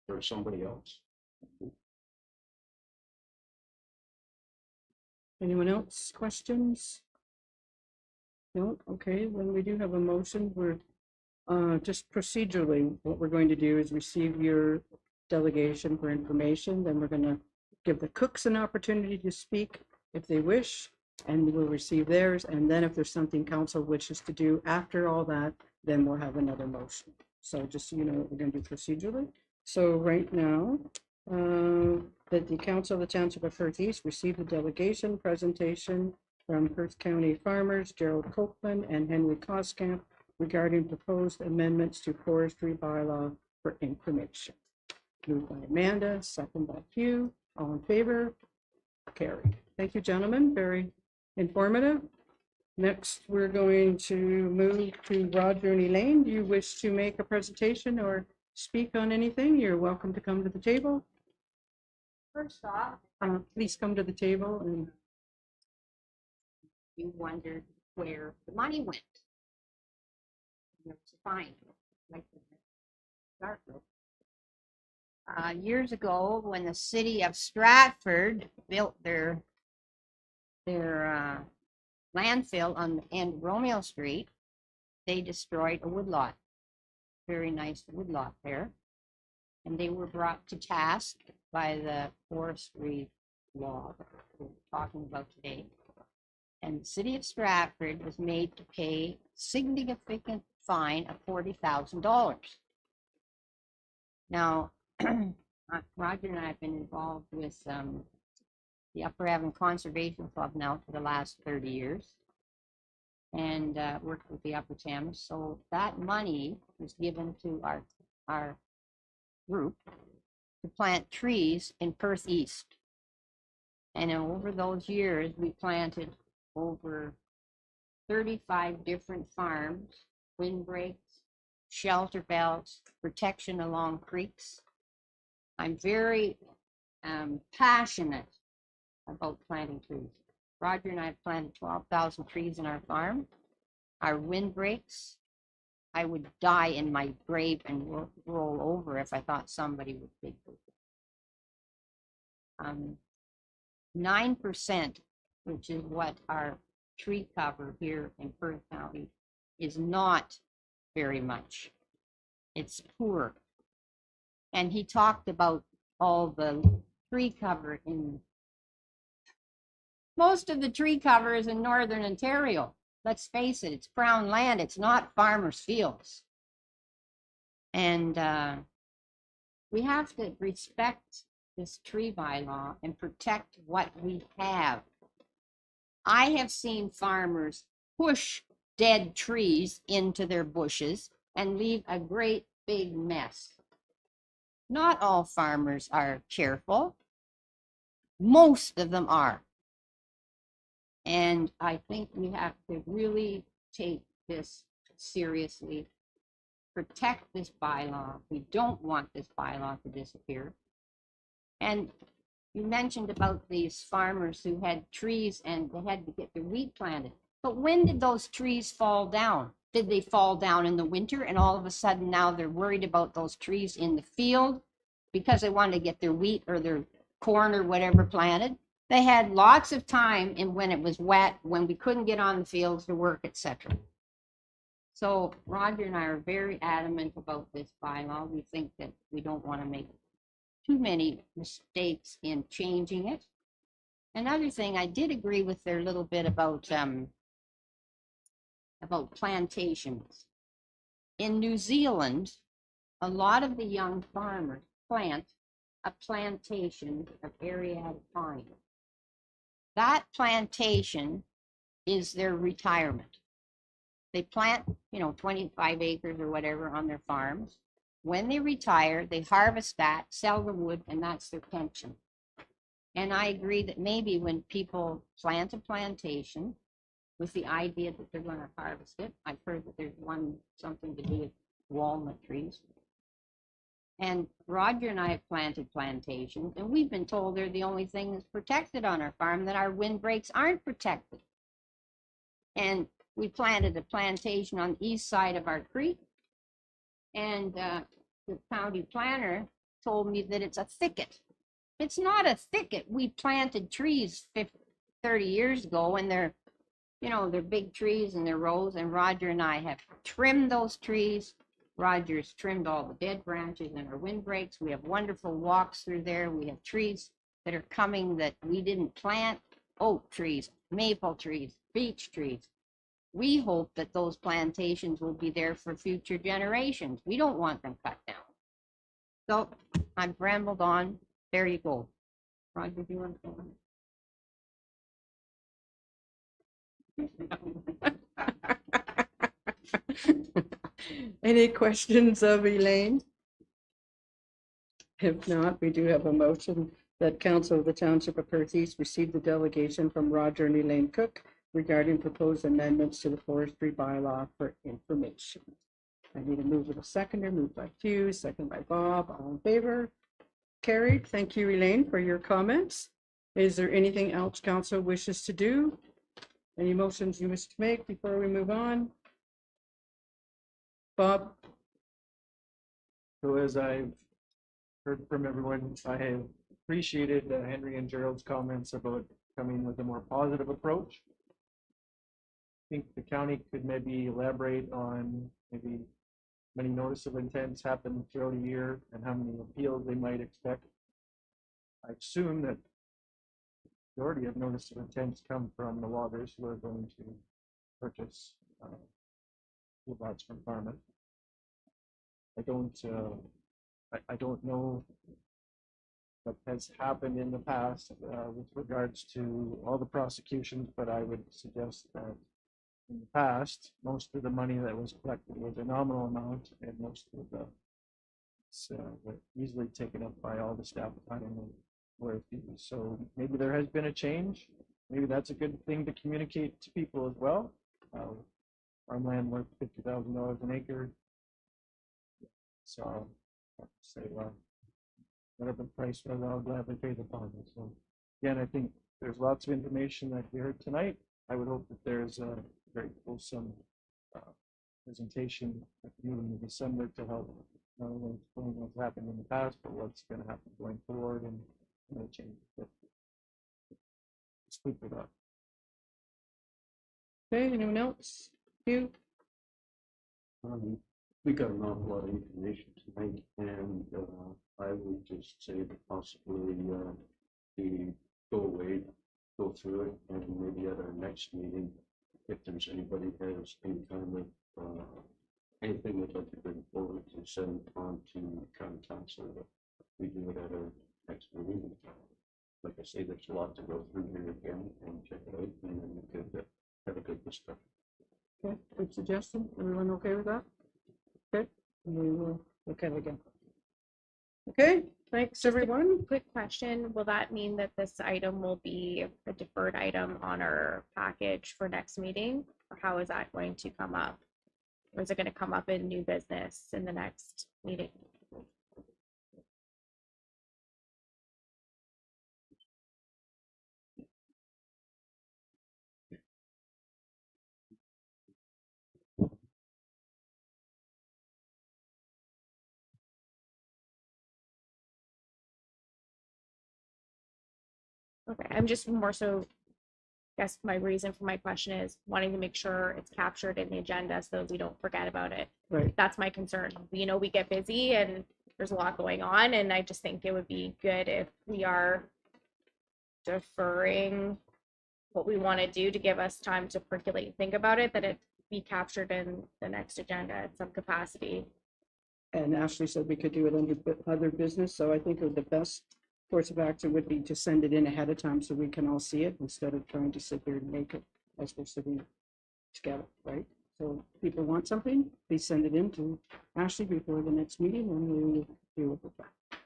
for somebody else. Anyone else? Questions? No? Okay, then we do have a motion. We're just procedurally, what we're going to do is receive your delegation for information. Then we're going to give the cooks an opportunity to speak if they wish, and we'll receive theirs. And then if there's something council wishes to do after all that, then we'll have another motion. So just so you know what we're going to do procedurally. So right now, that the Council of the Township of Perth East received a delegation presentation from Perth County farmers Gerald Copeland and Henry Koskamp regarding proposed amendments to forestry bylaw for information. Moved by Amanda, second by Hugh. All in favor? Carried. Thank you, gentlemen. Very informative. Next, we're going to move to Roger and Elaine. Do you wish to make a presentation or speak on anything? You're welcome to come to the table. First off, Please come to the table and you wondered where the money went. Where to find it, like the start with. Years ago, when the city of Stratford built their landfill on the end of Romeo Street, they destroyed a woodlot. Very nice woodlot there. And they were brought to task by the forestry law that we're talking about today. And the city of Stratford was made to pay significant fine of $40,000. Now, Roger and I have been involved with the Upper Avon Conservation Club now for the last 30 years and worked with the Upper Thames. So that money was given to our group to plant trees in Perth East. And over those years, we planted over 35 different farms, windbreaks, shelter belts, protection along creeks. I'm very passionate about planting trees. Roger and I have planted 12,000 trees in our farm. Our windbreaks, I would die in my grave and roll over if I thought somebody would dig those. 9%, which is what our tree cover here in Perth County, is not very much. It's poor. And he talked about all the tree cover in most of the tree cover is in northern Ontario. Let's face it, it's Crown land. It's not farmers' fields. And we have to respect this tree bylaw and protect what we have. I have seen farmers push dead trees into their bushes and leave a great big mess. Not all farmers are careful. Most of them are. And I think we have to really take this seriously, protect this bylaw. We don't want this bylaw to disappear. And you mentioned about these farmers who had trees and they had to get their wheat planted. But when did those trees fall down? Did they fall down in the winter and all of a sudden now they're worried about those trees in the field because they want to get their wheat or their corn or whatever planted? They had lots of time in when it was wet, when we couldn't get on the fields to work, etc. So Roger and I are very adamant about this bylaw. We think that we don't want to make too many mistakes in changing it. Another thing, I did agree with their little bit about plantations. In New Zealand, a lot of the young farmers plant a plantation of Ariad pine. That plantation is their retirement. They plant, 25 acres or whatever on their farms. When they retire, they harvest that, sell the wood, and that's their pension. And I agree that maybe when people plant a plantation with the idea that they're going to harvest it, I've heard that there's something to do with walnut trees. And Roger and I have planted plantations, and we've been told they're the only thing that's protected on our farm, that our windbreaks aren't protected. And we planted a plantation on the east side of our creek, and the county planner told me that it's a thicket. It's not a thicket. We planted trees 30 years ago, and they're big trees and they're rows, and Roger and I have trimmed those trees. Roger's trimmed all the dead branches and our windbreaks. We have wonderful walks through there. We have trees that are coming that we didn't plant, oak trees, maple trees, beech trees. We hope that those plantations will be there for future generations. We don't want them cut down. So I've rambled on. There you go. Roger, do you want to go on? Any questions of Elaine? If not, we do have a motion that Council of the Township of Perth East receive the delegation from Roger and Elaine Cook regarding proposed amendments to the forestry bylaw for information. I need a move with a seconder, moved by Hugh, second by Bob. All in favor? Carried. Thank you, Elaine, for your comments. Is there anything else Council wishes to do? Any motions you wish to make before we move on? Bob? So as I've heard from everyone, I have appreciated Henry and Gerald's comments about coming with a more positive approach. I think the county could maybe elaborate on maybe many notice of intents happen throughout a year and how many appeals they might expect. I assume that the majority of notice of intents come from the loggers who are going to purchase lots from farmers. I don't know what has happened in the past with regards to all the prosecutions, but I would suggest that in the past, most of the money that was collected was a nominal amount, and most of the were easily taken up by all the staff time and lawyer fees. So maybe there has been a change. Maybe that's a good thing to communicate to people as well. Farmland worth $50,000 an acre. So I have to say, whatever the price was, I'll gladly pay the bond. So again, I think there's lots of information that we heard tonight. I would hope that there's a very fulsome presentation at the meeting in December to help not only explain what's happened in the past, but what's going to happen going forward and change. But speak for that. Okay, anyone else? You? We got an awful lot of information tonight, and I would just say that possibly we go away, go through it, and maybe at our next meeting, if there's anybody has any kind of anything they'd like to bring forward to send on to county council, we do it at our next meeting. Like I say, there's a lot to go through here again and check it out, and then we could have a good discussion. Okay, good suggestion. Everyone okay with that? Okay, we will look at it again. Okay, thanks, everyone. Quick question, will that mean that this item will be a deferred item on our package for next meeting? Or how is that going to come up? Or is it going to come up in new business in the next meeting? Okay, I'm just more so, I guess my reason for my question is wanting to make sure it's captured in the agenda so we don't forget about it. Right. That's my concern. You know, we get busy and there's a lot going on, and I just think it would be good if we are deferring what we want to do to give us time to percolate and think about it, that it be captured in the next agenda at some capacity. And Ashley said we could do it under other business, so I think the best course of action would be to send it in ahead of time so we can all see it instead of trying to sit here and make it as we're sitting together, right? So if people want something, please send it in to Ashley before the next meeting and we will deal with that.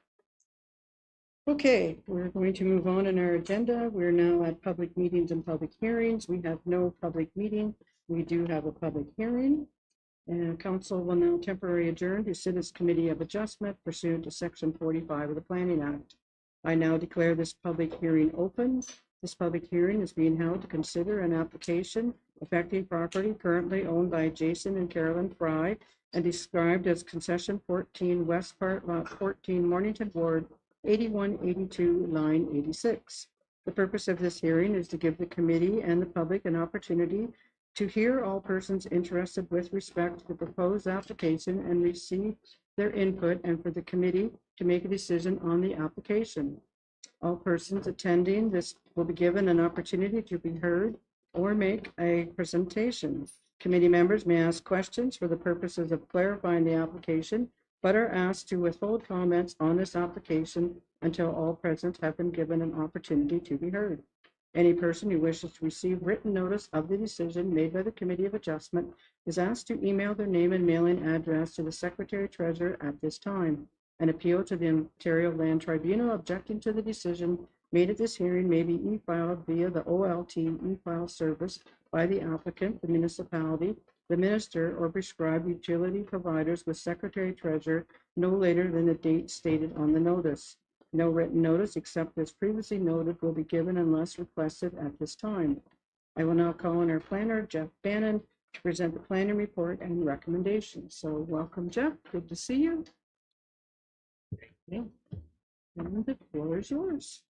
Okay, we're going to move on in our agenda. We're now at public meetings and public hearings. We have no public meeting. We do have a public hearing. And council will now temporarily adjourn to sit as Committee of Adjustment pursuant to Section 45 of the Planning Act. I now declare this public hearing open. This public hearing is being held to consider an application affecting property currently owned by Jason and Carolyn Fry and described as Concession 14 West Part Lot 14 Mornington Ward 8182 line 86. The purpose of this hearing is to give the committee and the public an opportunity to hear all persons interested with respect to the proposed application and receive their input, and for the committee to make a decision on the application. All persons attending this will be given an opportunity to be heard or make a presentation. Committee members may ask questions for the purposes of clarifying the application, but are asked to withhold comments on this application until all present have been given an opportunity to be heard. Any person who wishes to receive written notice of the decision made by the Committee of Adjustment is asked to email their name and mailing address to the Secretary Treasurer at this time. An appeal to the Ontario Land Tribunal objecting to the decision made at this hearing may be e-filed via the OLT e-file service by the applicant, the municipality, the minister, or prescribed utility providers with Secretary Treasurer no later than the date stated on the notice. No written notice except as previously noted will be given unless requested at this time. I will now call on our planner, Jeff Bannon, to present the planning report and recommendations. So welcome, Jeff. Good to see you. Yeah. And the floor is yours.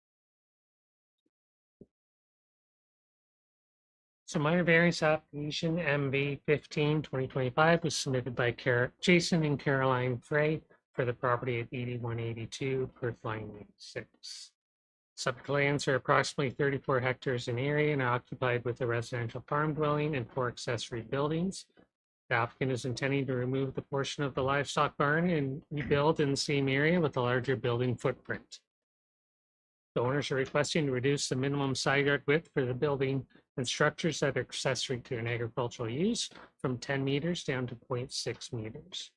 So minor variance application MV 15/2025 was submitted by Jason and Caroline Frey for the property at 8182 Perth Line 86. Subject lands are approximately 34 hectares in area and are occupied with a residential farm dwelling and 4 accessory buildings. The applicant is intending to remove the portion of the livestock barn and rebuild in the same area with a larger building footprint. The owners are requesting to reduce the minimum side yard width for the building and structures that are accessory to an agricultural use from 10 meters down to 0.6 meters.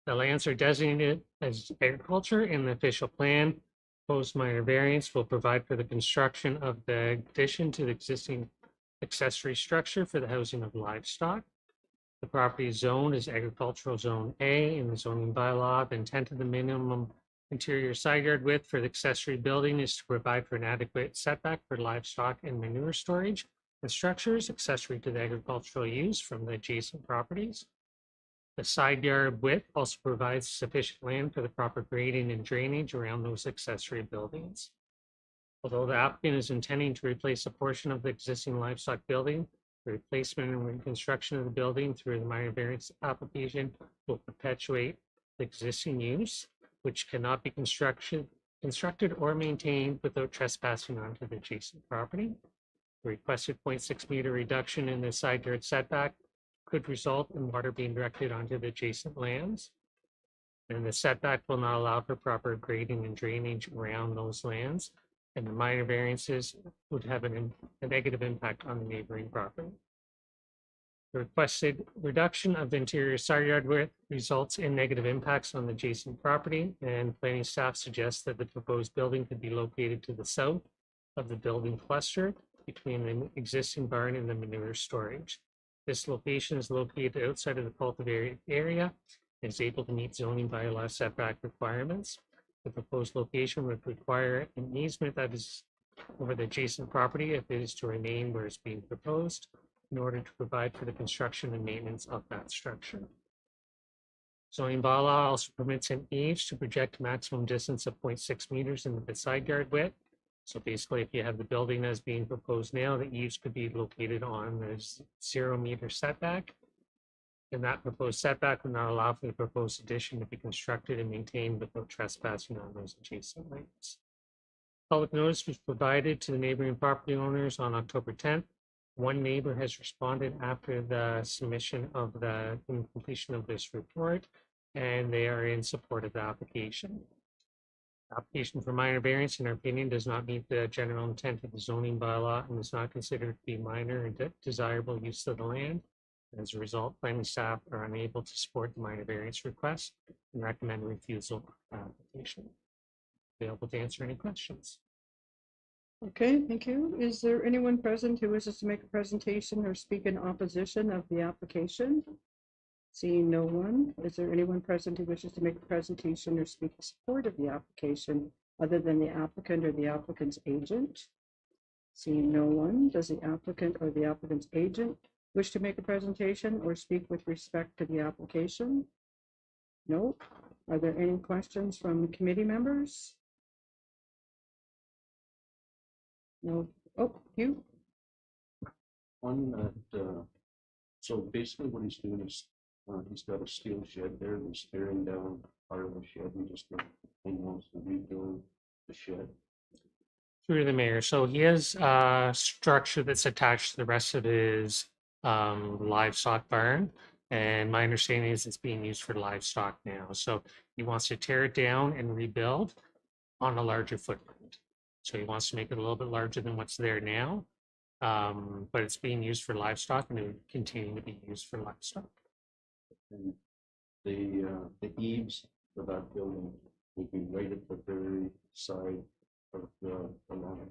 The lands are designated as agriculture in the official plan. Proposed minor variance will provide for the construction of the addition to the existing accessory structure for the housing of livestock. The property is zoned as agricultural zone A in the zoning bylaw. The intent of the minimum interior side yard width for the accessory building is to provide for an adequate setback for livestock and manure storage and structures accessory to the agricultural use from the adjacent properties. The side yard width also provides sufficient land for the proper grading and drainage around those accessory buildings. Although the applicant is intending to replace a portion of the existing livestock building, The replacement and reconstruction of the building through the minor variance application will perpetuate the existing use, which cannot be constructed or maintained without trespassing onto the adjacent property. The requested 0.6 meter reduction in the side yard setback could result in water being directed onto the adjacent lands. And the setback will not allow for proper grading and drainage around those lands. And the minor variances would have a negative impact on the neighboring property. The requested reduction of the interior side yard width results in negative impacts on the adjacent property, and planning staff suggests that the proposed building could be located to the south of the building cluster between the existing barn and the manure storage. This location is located outside of the cultivated area and is able to meet zoning bylaw setback requirements. The proposed location would require an easement that is over the adjacent property if it is to remain where it's being proposed, in order to provide for the construction and maintenance of that structure. Zoning bylaw also permits an eaves to project a maximum distance of 0.6 meters into the side yard width. So basically, if you have the building as being proposed now, the eaves could be located on the 0 meter setback. And that proposed setback would not allow for the proposed addition to be constructed and maintained without trespassing on those adjacent lands. Public notice was provided to the neighboring property owners on October 10th. One neighbor has responded after the submission of the completion of this report, and they are in support of the application. The application for minor variance, in our opinion, does not meet the general intent of the zoning bylaw and is not considered to be minor and desirable use of the land. As a result, planning staff are unable to support the minor variance request and recommend refusal of the application. Available to answer any questions. Okay, thank you. Is there anyone present who wishes to make a presentation or speak in opposition of the application? Seeing no one, is there anyone present who wishes to make a presentation or speak in support of the application other than the applicant or the applicant's agent? Seeing no one, does the applicant or the applicant's agent wish to make a presentation or speak with respect to the application? No. Are there any questions from committee members? No. Oh, you? On that, so basically what he's doing is, he's got a steel shed there, and he's tearing down part of the shed and just, he wants to rebuild the shed. Through the mayor. So he has a structure that's attached to the rest of his livestock barn. And my understanding is it's being used for livestock now. So he wants to tear it down and rebuild on a larger footprint. So he wants to make it a little bit larger than what's there now. But it's being used for livestock and it would continue to be used for livestock. And the eaves of that building would be right at the very side of the line.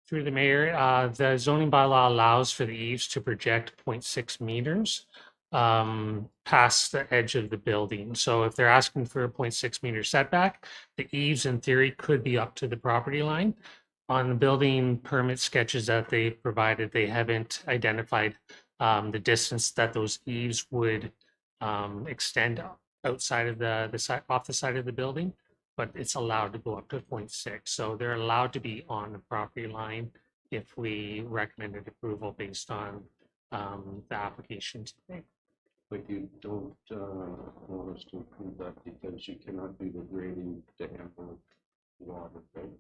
Through the mayor, the zoning bylaw allows for the eaves to project 0.6 meters past the edge of the building. So if they're asking for a 0.6 meter setback, the eaves in theory could be up to the property line. On the building permit sketches that they provided, they haven't identified the distance that those eaves would extend outside of the side, off the side of the building, but it's allowed to go up to 0.6. So they're allowed to be on the property line if we recommended approval based on the application today. But you don't want us to approve that because you cannot do the grading to handle water, right?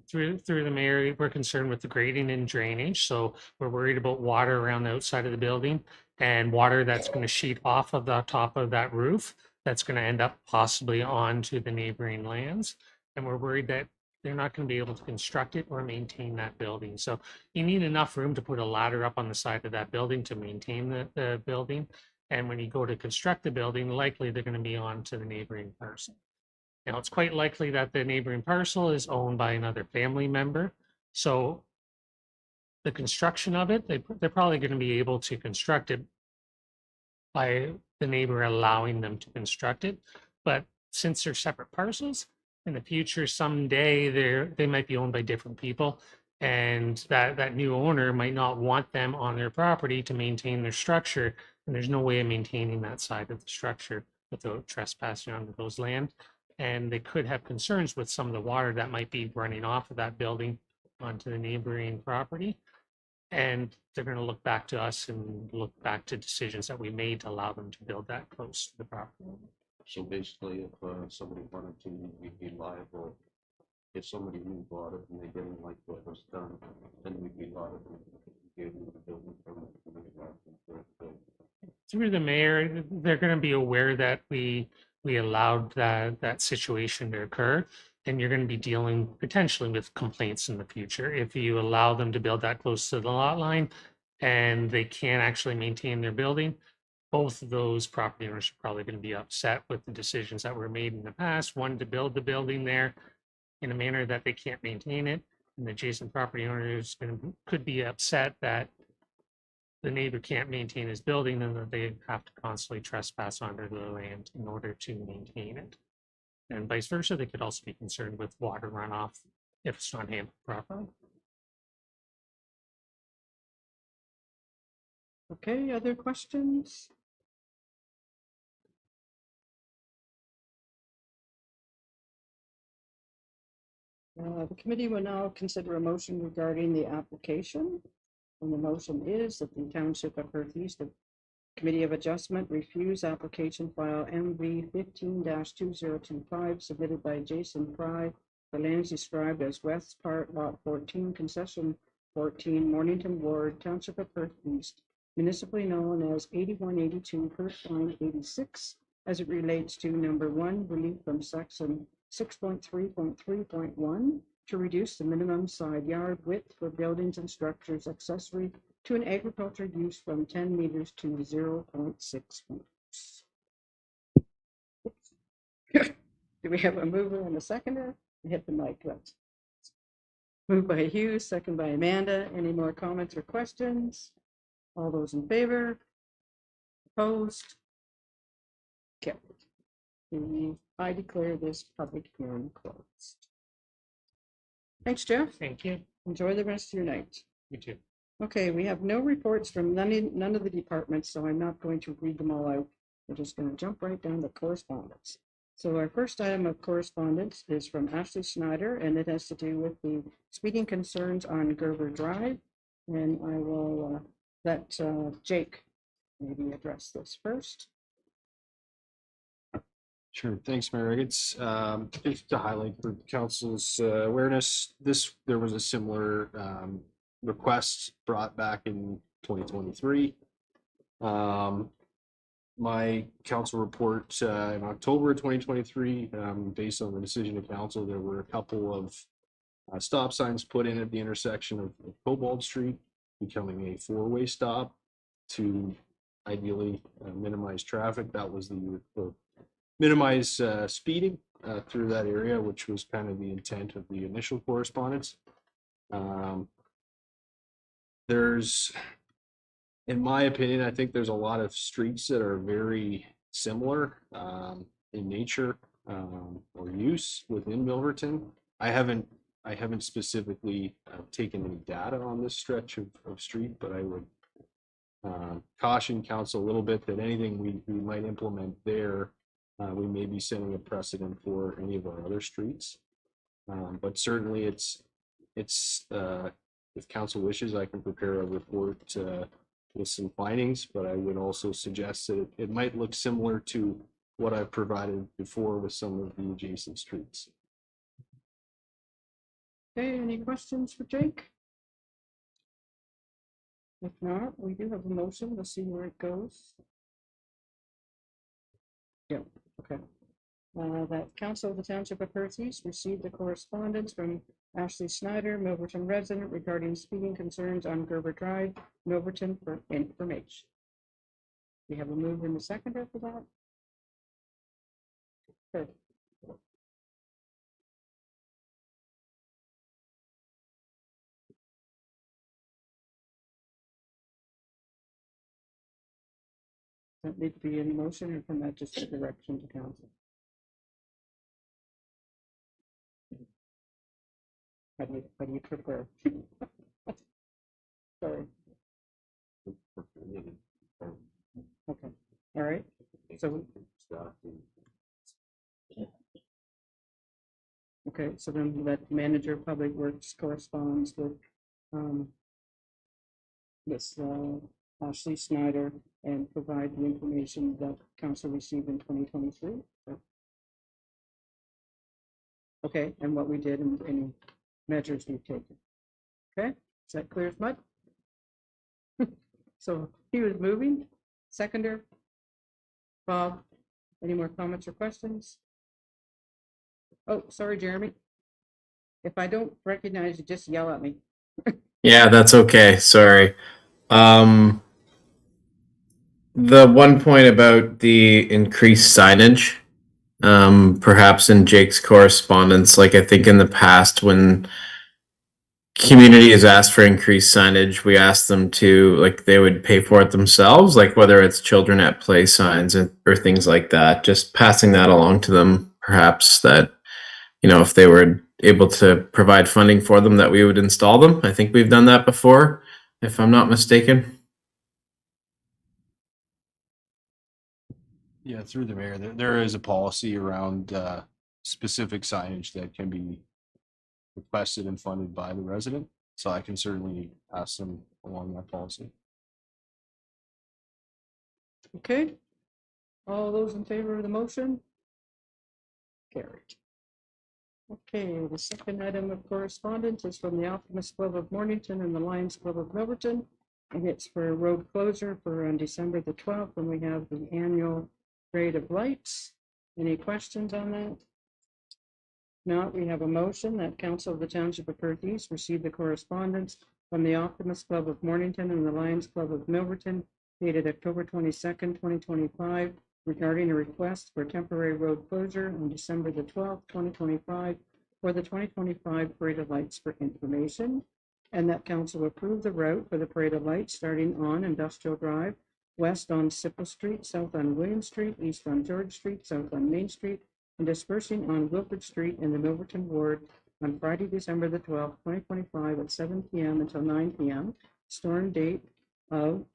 Through the mayor, we're concerned with the grading and drainage. So we're worried about water around the outside of the building and water that's going to sheet off of the top of that roof that's going to end up possibly onto the neighboring lands. And we're worried that they're not going to be able to construct it or maintain that building. So you need enough room to put a ladder up on the side of that building to maintain the building. And when you go to construct the building, likely they're going to be on to the neighboring parcel. Now, it's quite likely that the neighboring parcel is owned by another family member. So the construction of it, they're probably going to be able to construct it by the neighbor allowing them to construct it. But since they're separate parcels, in the future, someday they might be owned by different people. And that new owner might not want them on their property to maintain their structure. And there's no way of maintaining that side of the structure without trespassing onto those land. And they could have concerns with some of the water that might be running off of that building onto the neighboring property. And they're going to look back to us and look back to decisions that we made to allow them to build that close to the property. So basically, if somebody wanted to, we'd be liable. If somebody new bought it and they didn't like what was done, then we'd be liable. Gave them the building permit, and they allowed them to build. Through the mayor, they're going to be aware that we allowed that situation to occur, and you're going to be dealing potentially with complaints in the future if you allow them to build that close to the lot line and they can't actually maintain their building. Both of those property owners are probably going to be upset with the decisions that were made in the past. One, to build the building there in a manner that they can't maintain it, and the adjacent property owners could be upset that the neighbor can't maintain his building and that they have to constantly trespass onto the land in order to maintain it. And vice versa, they could also be concerned with water runoff if it's not handled properly. Okay, other questions? The committee will now consider a motion regarding the application. And the motion is that the Township of Perth East Committee of Adjustment refuse application file MV 15-2025 submitted by Jason Fry for lands described as West Part Lot 14, Concession 14, Mornington Ward, Township of Perth East, municipally known as 8182 Perth Line 86, as it relates to number 1, relief from section 6.3.3.1 to reduce the minimum side yard width for buildings and structures accessory to an agriculture use from 10 meters to 0.6 meters. Do we have a mover and a seconder? Hit the mic, let's. Moved by Hughes, second by Amanda. Any more comments or questions? All those in favor? Opposed? Carried. I declare this public hearing closed. Thanks, Jeff. Thank you. Enjoy the rest of your night. You too. Okay, we have no reports from none of the departments, so I'm not going to read them all out. We're just going to jump right down to correspondence. So our first item of correspondence is from Ashley Schneider, and it has to do with the speeding concerns on Gerber Drive. And I will let Jake maybe address this first. Sure. Thanks, Mayor. It's just to highlight for council's awareness, there was a similar request brought back in 2023. My council report in October 2023, based on the decision of council, there were a couple of stop signs put in at the intersection of Cobalt Street, becoming a four-way stop to ideally minimize traffic. That was the minimize speeding through that area, which was kind of the intent of the initial correspondence. There's, in my opinion, I think there's a lot of streets that are very similar in nature or use within Milverton. I haven't specifically taken any data on this stretch of street, but I would caution council a little bit that anything we might implement there, we may be setting a precedent for any of our other streets. But certainly it's if council wishes, I can prepare a report with some findings, but I would also suggest that it might look similar to what I've provided before with some of the adjacent streets. Okay, any questions for Jake? If not, we do have a motion. We'll see where it goes. Yeah, okay. That Council of the Township of Perth East received the correspondence from Ashley Snyder, Milverton resident, regarding speeding concerns on Gerber Drive, Milverton, for information. We have a move and a seconder for that. Good. That need to be in motion, or can that just be direction to council? How do you prefer? Sorry. Okay, all right. So. Okay, so then that manager of public works corresponds with Ms. Ashley Snyder and provide the information that council received in 2023. Okay, and what we did and any measures we've taken. Okay, is that clear as mud? So he was moving. Seconder? Bob, any more comments or questions? Oh, sorry, Jeremy. If I don't recognize you, just yell at me. Yeah, that's okay. Sorry. The one point about the increased signage, perhaps in Jake's correspondence, like I think in the past when community has asked for increased signage, we asked them to, like, they would pay for it themselves, like whether it's children at play signs or things like that. Just passing that along to them, perhaps that, you know, if they were able to provide funding for them, that we would install them. I think we've done that before, if I'm not mistaken. Yeah, through the mayor, there is a policy around specific signage that can be requested and funded by the resident. So I can certainly ask them along that policy. Okay. All those in favor of the motion? Carried. Okay, the second item of correspondence is from the Optimist Club of Mornington and the Lions Club of Milverton. And it's for a road closure for on December the 12th, when we have the annual parade of lights. Any questions on that? Not, we have a motion that Council of the Township of Perth East receive the correspondence from the Optimist Club of Mornington and the Lions Club of Milverton dated October 22nd, 2025, regarding a request for temporary road closure on December the 12th, 2025, for the 2025 Parade of Lights for information, and that council approve the route for the Parade of Lights starting on Industrial Drive, west on Sipple Street, south on William Street, east on George Street, south on Main Street, and dispersing on Wilford Street in the Milverton Ward on Friday, December the 12th, 2025 at 7 p.m. until 9 p.m. Storm date of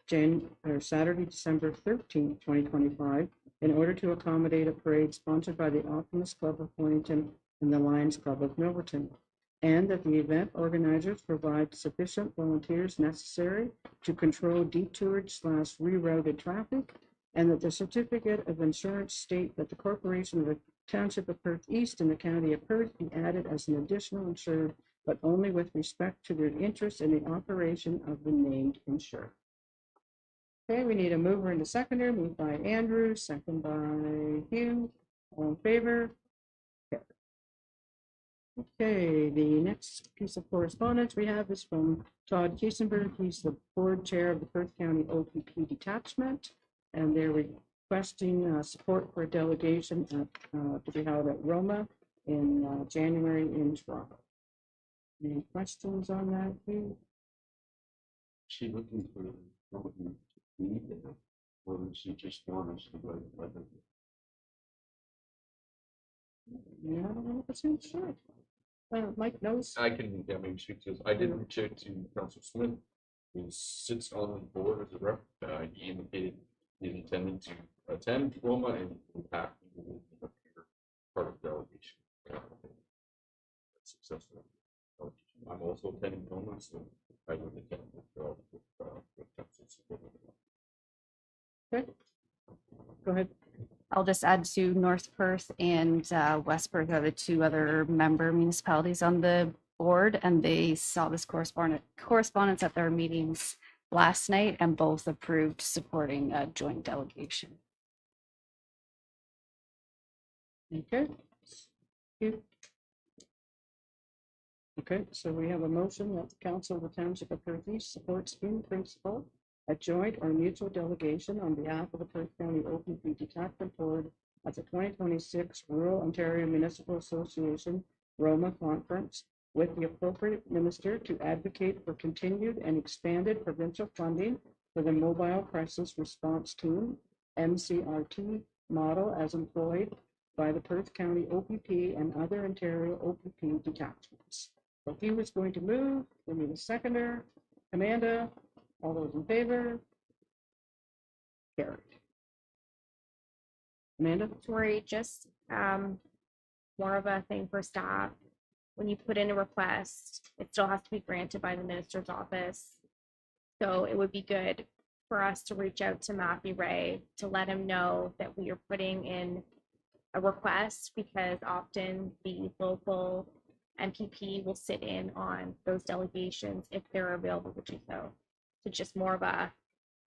Saturday, December 13th, 2025, in order to accommodate a parade sponsored by the Optimist Club of Mornington and the Lions Club of Milverton, and that the event organizers provide sufficient volunteers necessary to control detoured/rerouted traffic, and that the certificate of insurance state that the corporation of the Township of Perth East in the County of Perth be added as an additional insured, but only with respect to their interest in the operation of the named insured. Okay, we need a mover and a seconder. Moved by Andrew, second by Hugh. All in favor? Okay, the next piece of correspondence we have is from Todd Kiesenberg. He's the board chair of the Perth County OPP detachment, and they're requesting support for a delegation to be held at Roma in January in Toronto. Any questions on that, Hugh? She looking for what we need, or does she just want us to go? Yeah, I don't know if it's sure. Mike knows. I can, yeah, maybe speak to this. I did reach out to Councilor Smith, who sits on the board as a rep. He indicated he's intending to attend Roma and will have to be part of the delegation. Successful. I'm also attending Roma, so I would attend with Councilor Smith. Okay. Go ahead. I'll just add to North Perth and West Perth are the two other member municipalities on the board, and they saw this correspondence at their meetings last night and both approved supporting a joint delegation. Okay. Okay, so we have a motion that the Council of the Township of Perth East supports in principle a joint or mutual delegation on behalf of the Perth County OPP Detachment Board at the 2026 Rural Ontario Municipal Association Roma Conference with the appropriate minister to advocate for continued and expanded provincial funding for the Mobile Crisis Response Team, MCRT model as employed by the Perth County OPP and other Ontario OPP detachments. So he was going to move. We need a seconder. Amanda, all those in favor? Carried. Amanda? Tori, just more of a thing for staff. When you put in a request, it still has to be granted by the minister's office. So it would be good for us to reach out to Matthew Ray to let him know that we are putting in a request, because often the local MPP will sit in on those delegations if they're available to do so. It's just more of a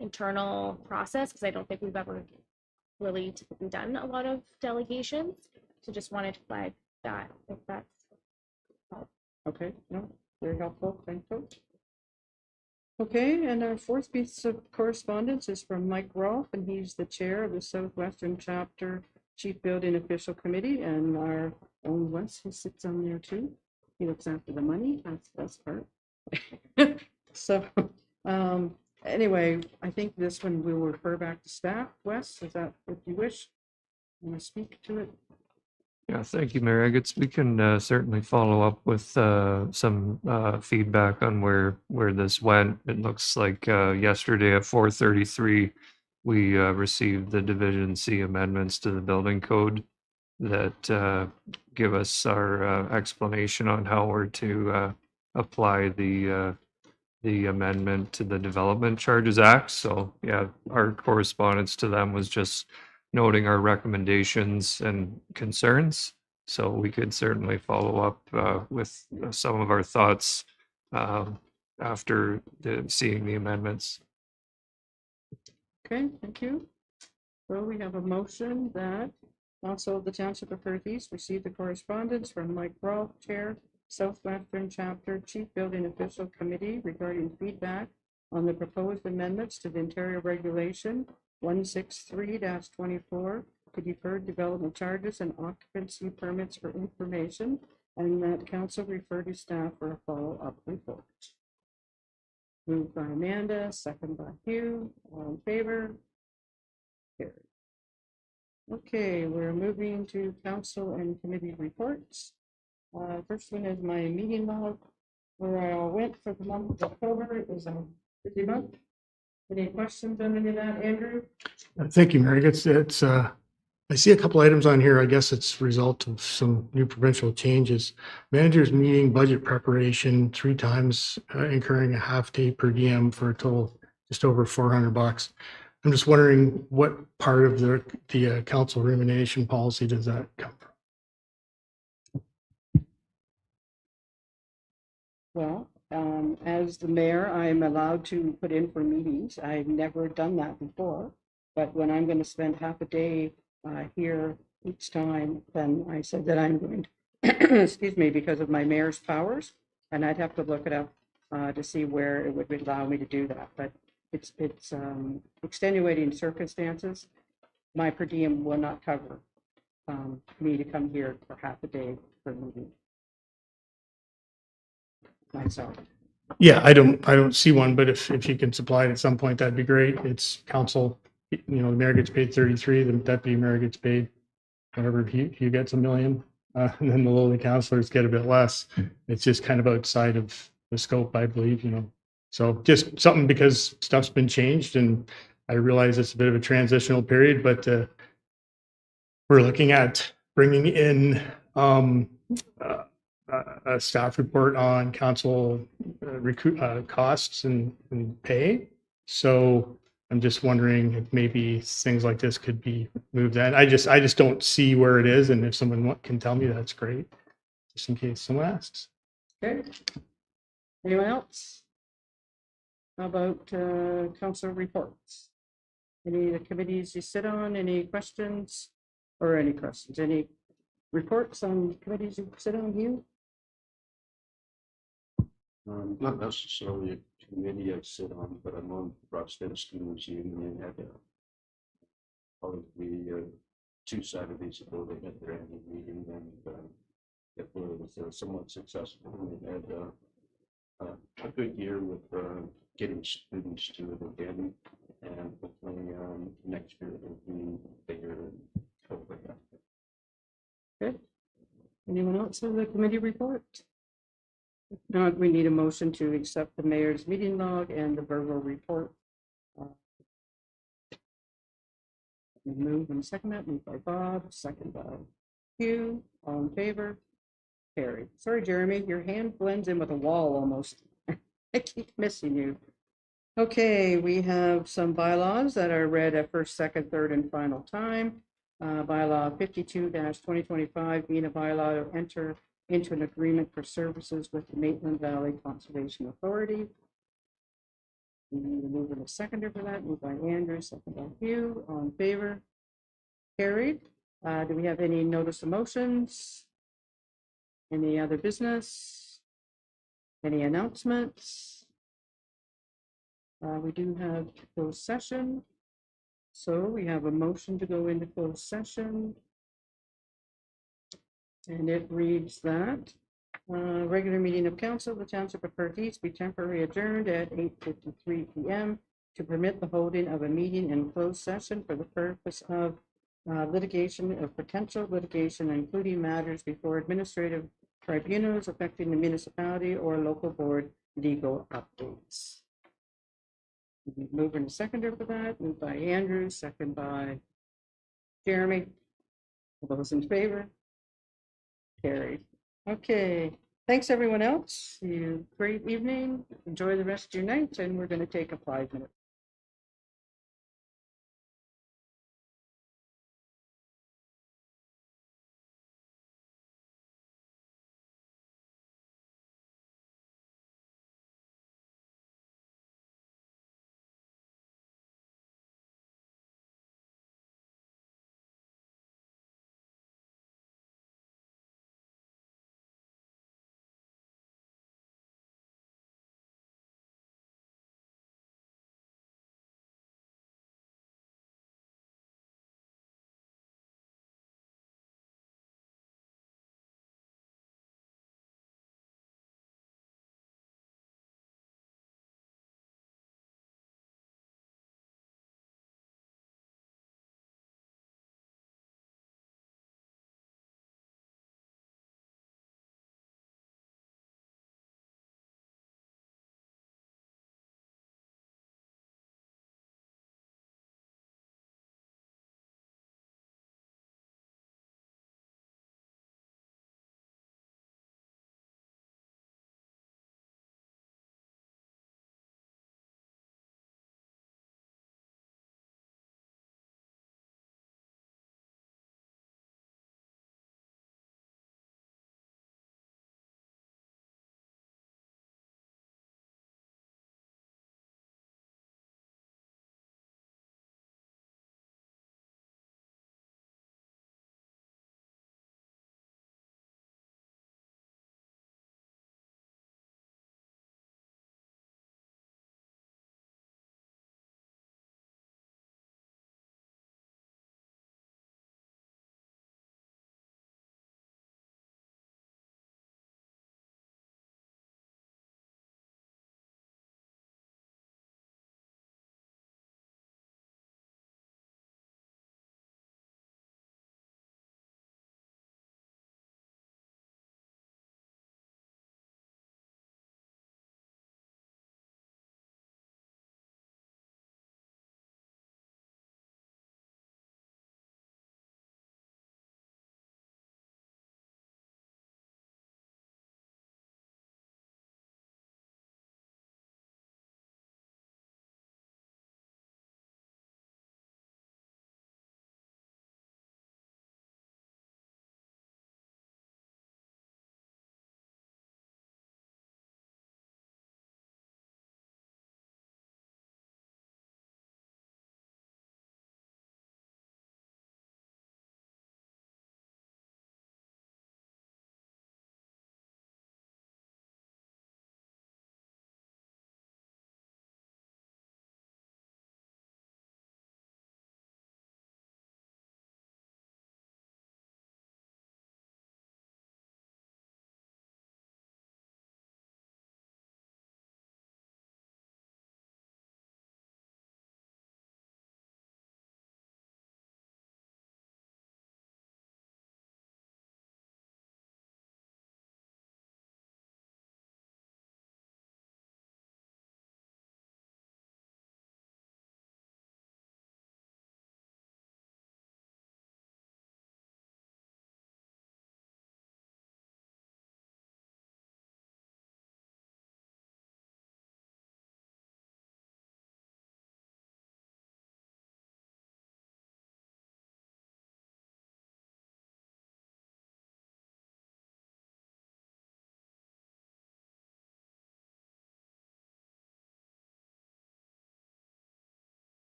internal process, because I don't think we've ever really typically done a lot of delegations. So just wanted to flag that if that's Okay, no, very helpful, thank you. Okay, and our fourth piece of correspondence is from Mike Rolfe, and he's the chair of the Southwestern Chapter Chief Building Official Committee, and our own Wes, who sits on there too. He looks after the money, that's the best part. So, anyway, I think this one we will refer back to staff. Wes, is that what you wish? You want to speak to it? Yeah, thank you, Mayor. I guess we can certainly follow up with some feedback on where this went. It looks like yesterday at 4:33, we received the Division C amendments to the building code that give us our explanation on how we're to apply the amendment to the Development Charges Act. So yeah, our correspondence to them was just noting our recommendations and concerns. So we could certainly follow up with some of our thoughts after seeing the amendments. Okay, thank you. So we have a motion that Council of the Township of Perth East receive the correspondence from Mike Rolfe, Chair, Southwestern Chapter Chief Building Official Committee regarding feedback on the proposed amendments to the Ontario Regulation 163-24 to deferred development charges and occupancy permits for information, and that council refer to staff for a follow-up report. Moved by Amanda, second by Hugh. All in favor? Carried. Okay, we're moving to council and committee reports. First one is my meeting log, where I all went for the month of October. It was a busy month. Any questions on any of that, Andrew? Thank you, Mary. It's I see a couple items on here. I guess it's a result of some new provincial changes. Managers meeting, budget preparation, 3 times, incurring a half day per diem for a total just over $400. I'm just wondering what part of the council rumination policy does that come from? Well, as the mayor, I'm allowed to put in for meetings. I've never done that before. But when I'm going to spend half a day here each time, then I said that I'm going to, excuse me, because of my mayor's powers, and I'd have to look it up to see where it would allow me to do that. But it's extenuating circumstances. My per diem will not cover me to come here for half a day for a meeting. Myself. Yeah, I don't see one, but if you can supply it at some point, that'd be great. It's council, the mayor gets paid 33, the deputy mayor gets paid whatever, he gets $1 million, and then the lowly councilors get a bit less. It's just kind of outside of the scope, I believe, So just something, because stuff's been changed, and I realize it's a bit of a transitional period, but we're looking at bringing in a staff report on council costs and pay. So I'm just wondering if maybe things like this could be moved in. I just don't see where it is, and if someone can tell me, that's great, just in case someone asks. Okay. Anyone else? How about council reports? Any of the committees you sit on? Any questions? Or any questions? Any reports on committees you sit on, Hugh? Not necessarily a committee I sit on, but I'm on the Brockstead Students Union. They had probably 2 Saturdays ago, they had their annual meeting, and it was somewhat successful. And they had a good year with getting students to it again, and hopefully next year it will be bigger and hopefully that. Good. Anyone else have a committee report? If not, we need a motion to accept the mayor's meeting log and the verbal report. Move and second that, moved by Bob, second by Hugh, all in favor? Carried. Sorry, Jeremy, your hand blends in with a wall almost. I keep missing you. Okay, we have some bylaws that are read at first, second, third, and final time. Bylaw 52-2025 being a bylaw to enter into an agreement for services with the Maitland Valley Conservation Authority. We need a mover and a seconder for that. Moved by Andrew, second by Hugh. All in favor? Carried. Do we have any notice of motions? Any other business? Any announcements? We do have closed session. So we have a motion to go into closed session. And it reads that regular meeting of council of the Township of Perth East be temporarily adjourned at 8:53 p.m. to permit the holding of a meeting in closed session for the purpose of litigation of potential litigation, including matters before administrative tribunals affecting the municipality or local board legal updates. Mover and seconder for that, moved by Andrew, second by Jeremy. All those in favor? Carried. Okay, thanks everyone else. You great evening. Enjoy the rest of your night, and we're going to take a 5-minute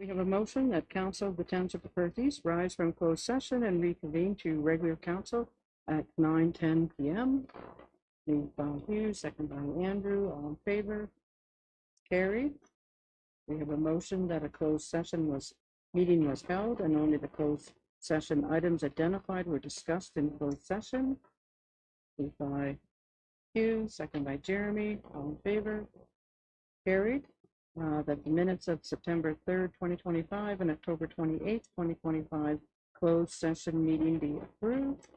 We have a motion that council of the Township of Perth East rise from closed session and reconvene to regular council at 9:10 p.m. Moved by Hughes, second by Andrew, all in favor? Carried. We have a motion that a closed meeting was held and only the closed session items identified were discussed in closed session. Moved by Hughes, second by Jeremy, all in favor? Carried. That the minutes of September 3rd, 2025 and October 28th, 2025 closed session meeting be approved.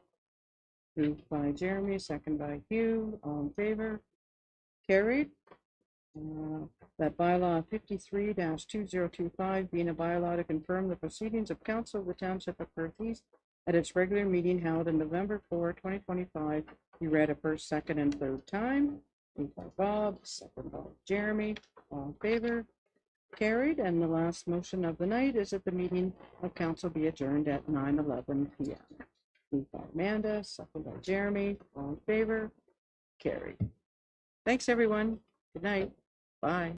Moved by Jeremy, second by Hugh, all in favor? Carried. That bylaw 53-2025 being a bylaw to confirm the proceedings of council of the Township of Perth East at its regular meeting held on November 4, 2025, be read a first, second, and third time. Moved by Bob, second by Jeremy, all in favor? Carried. And the last motion of the night is that the meeting of council be adjourned at 9:11 p.m. Moved by Amanda, second by Jeremy, all in favor? Carried. Thanks, everyone. Good night. Bye.